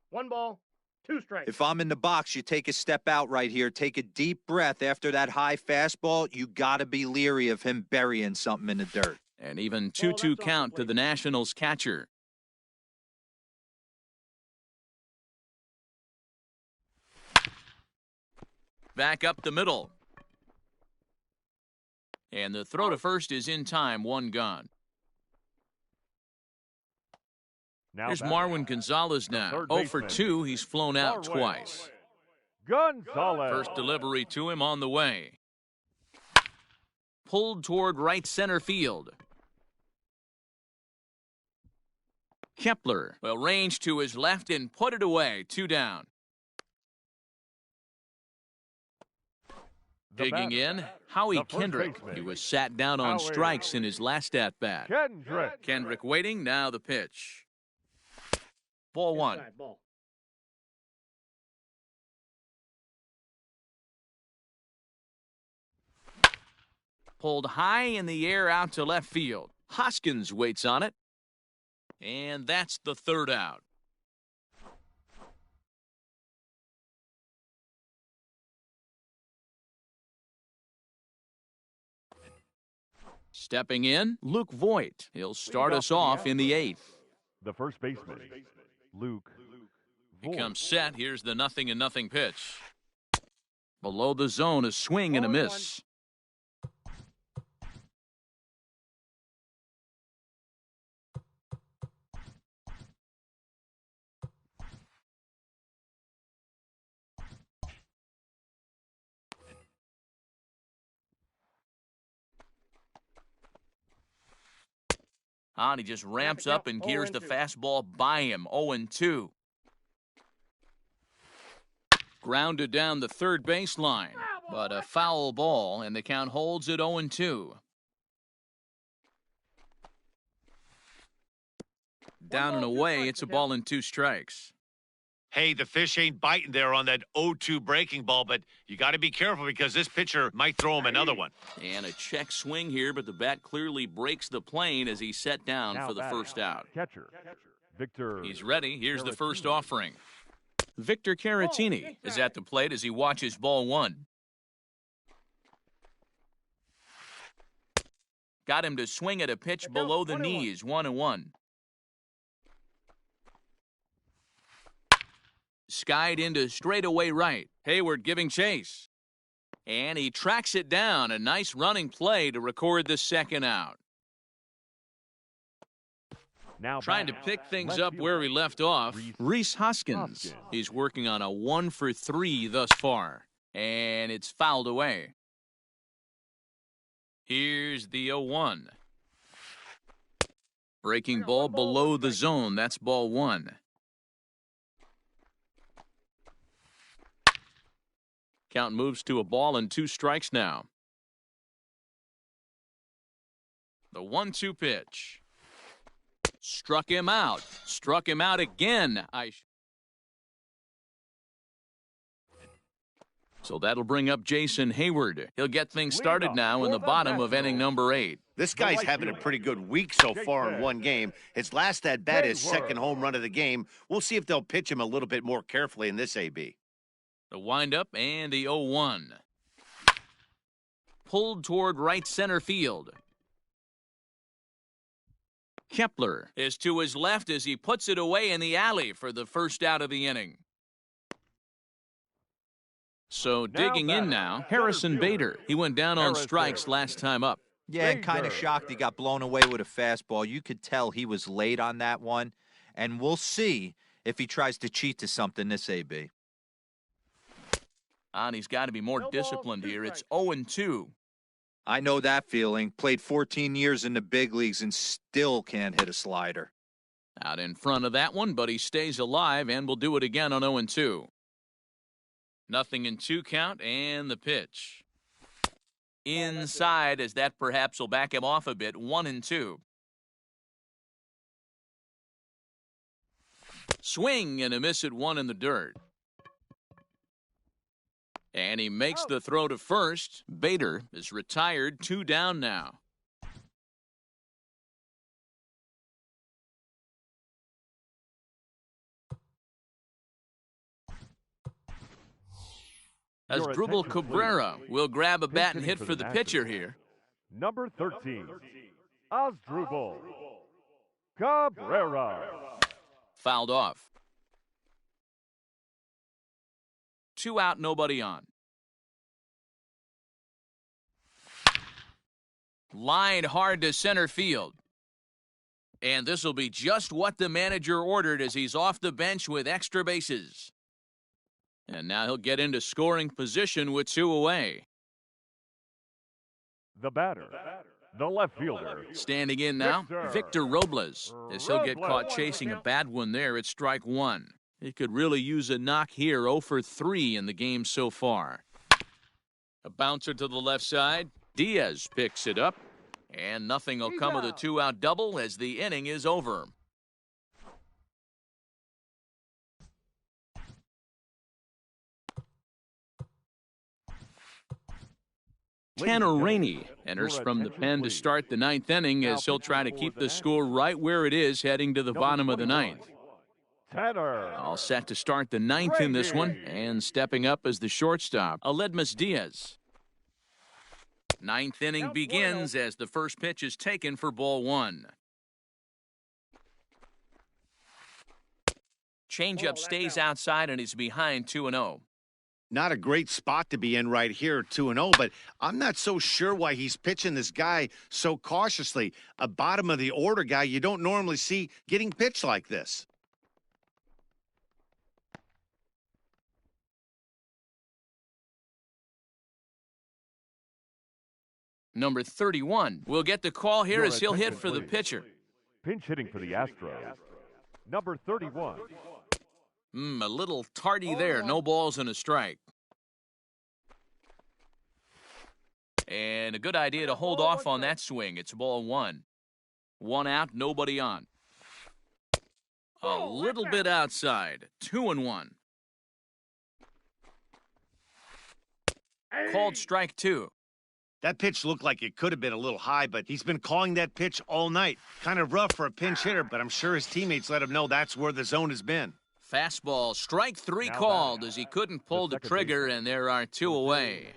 One ball, two strikes. If I'm in the box, you take a step out right here. Take a deep breath after that high fastball. You got to be leery of him burying something in the dirt. And even 2-2 count to the Nationals catcher. Back up the middle. And the throw to first is in time, one gone. Now Here's batting, Marwin Gonzalez now. third 0 for baseman, 2. He's flown out Marwin twice. Gonzalez. First delivery to him on the way. Pulled toward right center field. Kepler will range to his left and put it away. 2 down. The Digging batter, in, Howie the first Kendrick. baseman, He was sat down on Howie. strikes in his last at-bat. Kendrick. Kendrick waiting, now the pitch. Ball one. Inside ball. Pulled high in the air out to left field. Hoskins waits on it. And that's the third out. Stepping in, Luke Voigt. He'll start us off in the 8th. The first baseman, Luke. He Voigt. comes set. Here's the 0-0 pitch. Below the zone, a swing and a miss. And he just ramps up and gears the fastball by him. 0-2. Grounded down the third baseline, but a foul ball, and the count holds at 0-2. Down and away, it's a ball and 2 strikes. Hey, the fish ain't biting there on that 0-2 breaking ball, but you got to be careful because this pitcher might throw him another one. And a check swing here, but the bat clearly breaks the plane as he's set down Now for the batting, first out. Catcher, Victor. He's ready. Here's the first Caratini. offering. Victor Caratini is at the plate as he watches ball one. Got him to swing at a pitch below the knees, 1-1. Skied into straightaway right. Hayward giving chase. And he tracks it down. A nice running play to record the second out. Now Trying to batting, pick things left up where we fielder, left off, Reese Hoskins. Hoskins. He's working on a 1 for 3 thus far. And it's fouled away. Here's the 0-1. Breaking ball below the zone. That's ball 1. Count moves to a ball and 2 strikes now. The 1-2 pitch. Struck him out. Struck him out again. So that'll bring up Jason Hayward. He'll get things started now in the bottom of inning number 8. This guy's having a pretty good week so far in one game. His last at-bat is second home run of the game. We'll see if they'll pitch him a little bit more carefully in this AB. The windup and the 0-1. Pulled toward right center field. Kepler is to his left as he puts it away in the alley for the first out of the inning. So digging in now, Harrison Bader. He went down on strikes last time up. Yeah, and kind of shocked he got blown away with a fastball. You could tell he was late on that one. And we'll see if he tries to cheat to something this AB. And he's got to be more disciplined here. It's 0-2. I know that feeling. Played 14 years in the big leagues and still can't hit a slider. Out in front of that one, but he stays alive and will do it again on 0-2. Nothing in 2 count, and the pitch. Inside, as that perhaps will back him off a bit, 1-2. Swing and a miss at 1 in the dirt. And he makes the throw to first. Bader is retired, 2 down now. Asdrubal Cabrera will grab a bat and hit for the pitcher here. Number 13, Asdrubal Cabrera. Fouled off. 2 out, nobody on. Line hard to center field. And this will be just what the manager ordered as he's off the bench with extra bases. And now he'll get into scoring position with 2 away. The batter, the left fielder. Standing in now, Victor Robles. As he'll get caught chasing a bad one there at strike 1. He could really use a knock here, 0 for 3 in the game so far. A bouncer to the left side. Diaz picks it up. And nothing will come of the 2-out double as the inning is over. Tanner Rainey enters from the pen to start the 9th inning as he'll try to keep the score right where it is heading to the bottom of the 9th. Tanner. All set to start the 9th in this one, and stepping up as the shortstop, Aledmus Diaz. 9th inning begins as the first pitch is taken for ball 1. Changeup stays outside and he's behind 2-0. Not a great spot to be in right here, 2-0, but I'm not so sure why he's pitching this guy so cautiously. A bottom of the order guy you don't normally see getting pitched like this. Number 31 will get the call here as he'll hit for the pitcher. Pinch hitting for the Astros. Number 31. A little tardy there. No balls and a strike. And a good idea to hold off on that swing. It's ball 1. 1 out, nobody on. A little bit outside. 2-1. Called strike 2. That pitch looked like it could have been a little high, but he's been calling that pitch all night. Kind of rough for a pinch hitter, but I'm sure his teammates let him know that's where the zone has been. Fastball, strike 3 called as he couldn't pull the trigger, and there are 2 away.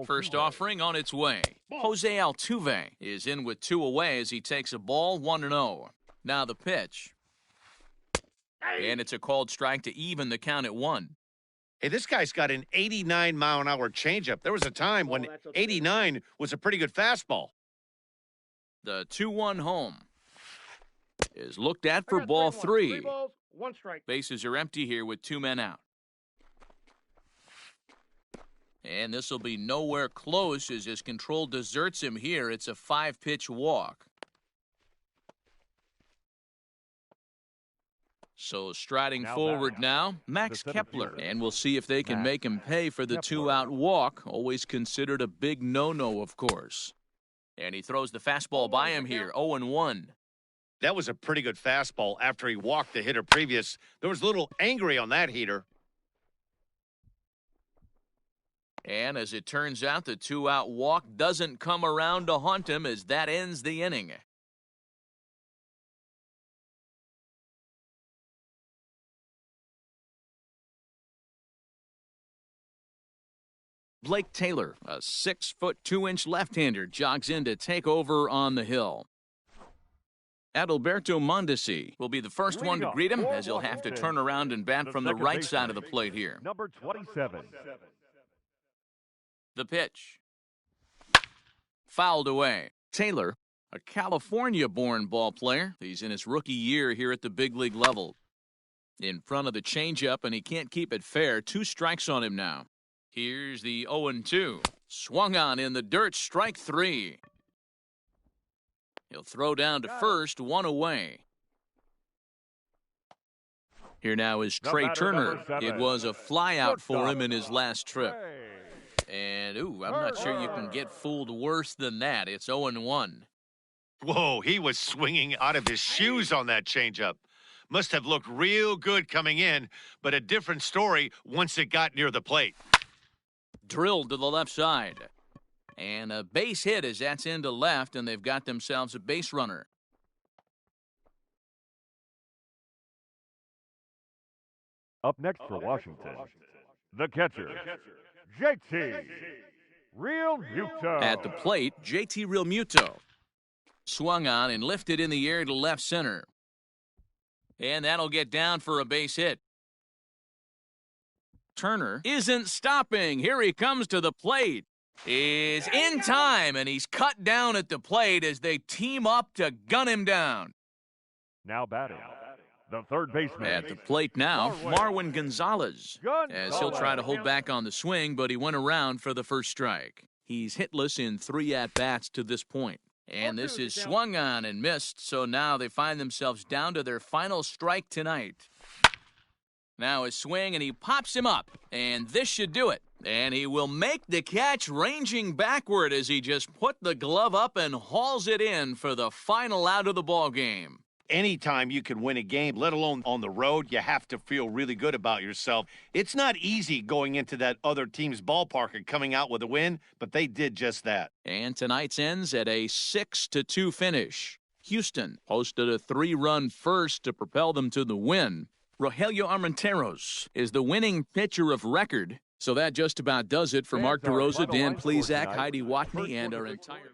First offering on its way. Jose Altuve is in with 2 away as he takes a ball, 1-0. Now the pitch. And it's a called strike to even the count at 1. Hey, this guy's got an 89-mile-an-hour changeup. There was a time when 89 was a pretty good fastball. The 2-1 home is looked at for ball 3. 3 balls, 1 strike. Bases are empty here with 2 men out. And this will be nowhere close as his control deserts him here. It's a 5-pitch walk. So striding forward now, Max Kepler. And we'll see if they can make him pay for the 2-out walk. Always considered a big no-no, of course. And he throws the fastball by him here, 0-1. That was a pretty good fastball after he walked the hitter previous. There was a little angry on that heater. And as it turns out, the 2-out walk doesn't come around to haunt him as that ends the inning. Blake Taylor, a 6-foot 2-inch left-hander, jogs in to take over on the hill. Adalberto Mondesi will be the first one to greet him as he'll have to turn around and bat from the right side of the plate here. Number 27, The pitch. Fouled away. Taylor, a California-born ball player. He's in his rookie year here at the big league level. In front of the changeup, and he can't keep it fair. 2 strikes on him now. Here's the 0-2. Swung on in the dirt, strike 3. He'll throw down to first, 1 away. Here now is Trey Turner. It was a flyout for him in his last trip. And, I'm not sure you can get fooled worse than that. It's 0-1. Whoa, he was swinging out of his shoes on that changeup. Must have looked real good coming in, but a different story once it got near the plate. Drilled to the left side. And a base hit as that's into left, and they've got themselves a base runner. Up next for Washington, the catcher, JT Realmuto. At the plate, JT Realmuto. Swung on and lifted in the air to left center. And that'll get down for a base hit. Turner isn't stopping. Here he comes to the plate. Is in time, and he's cut down at the plate as they team up to gun him down. Now batting, the third baseman. At the plate now, Marwin Gonzalez. As he'll try to hold back on the swing, but he went around for the first strike. He's hitless in 3 at-bats to this point. And this is swung on and missed, so now they find themselves down to their final strike tonight. Now a swing, and he pops him up, and this should do it. And he will make the catch, ranging backward as he just put the glove up and hauls it in for the final out of the ball game. Anytime you can win a game, let alone on the road, you have to feel really good about yourself. It's not easy going into that other team's ballpark and coming out with a win, but they did just that. And tonight's ends at a 6-2 finish. Houston posted a 3-run first to propel them to the win. Rogelio Armenteros is the winning pitcher of record. So that just about does it for Mark DeRosa, Dan Plesac, Heidi Watney, and our entire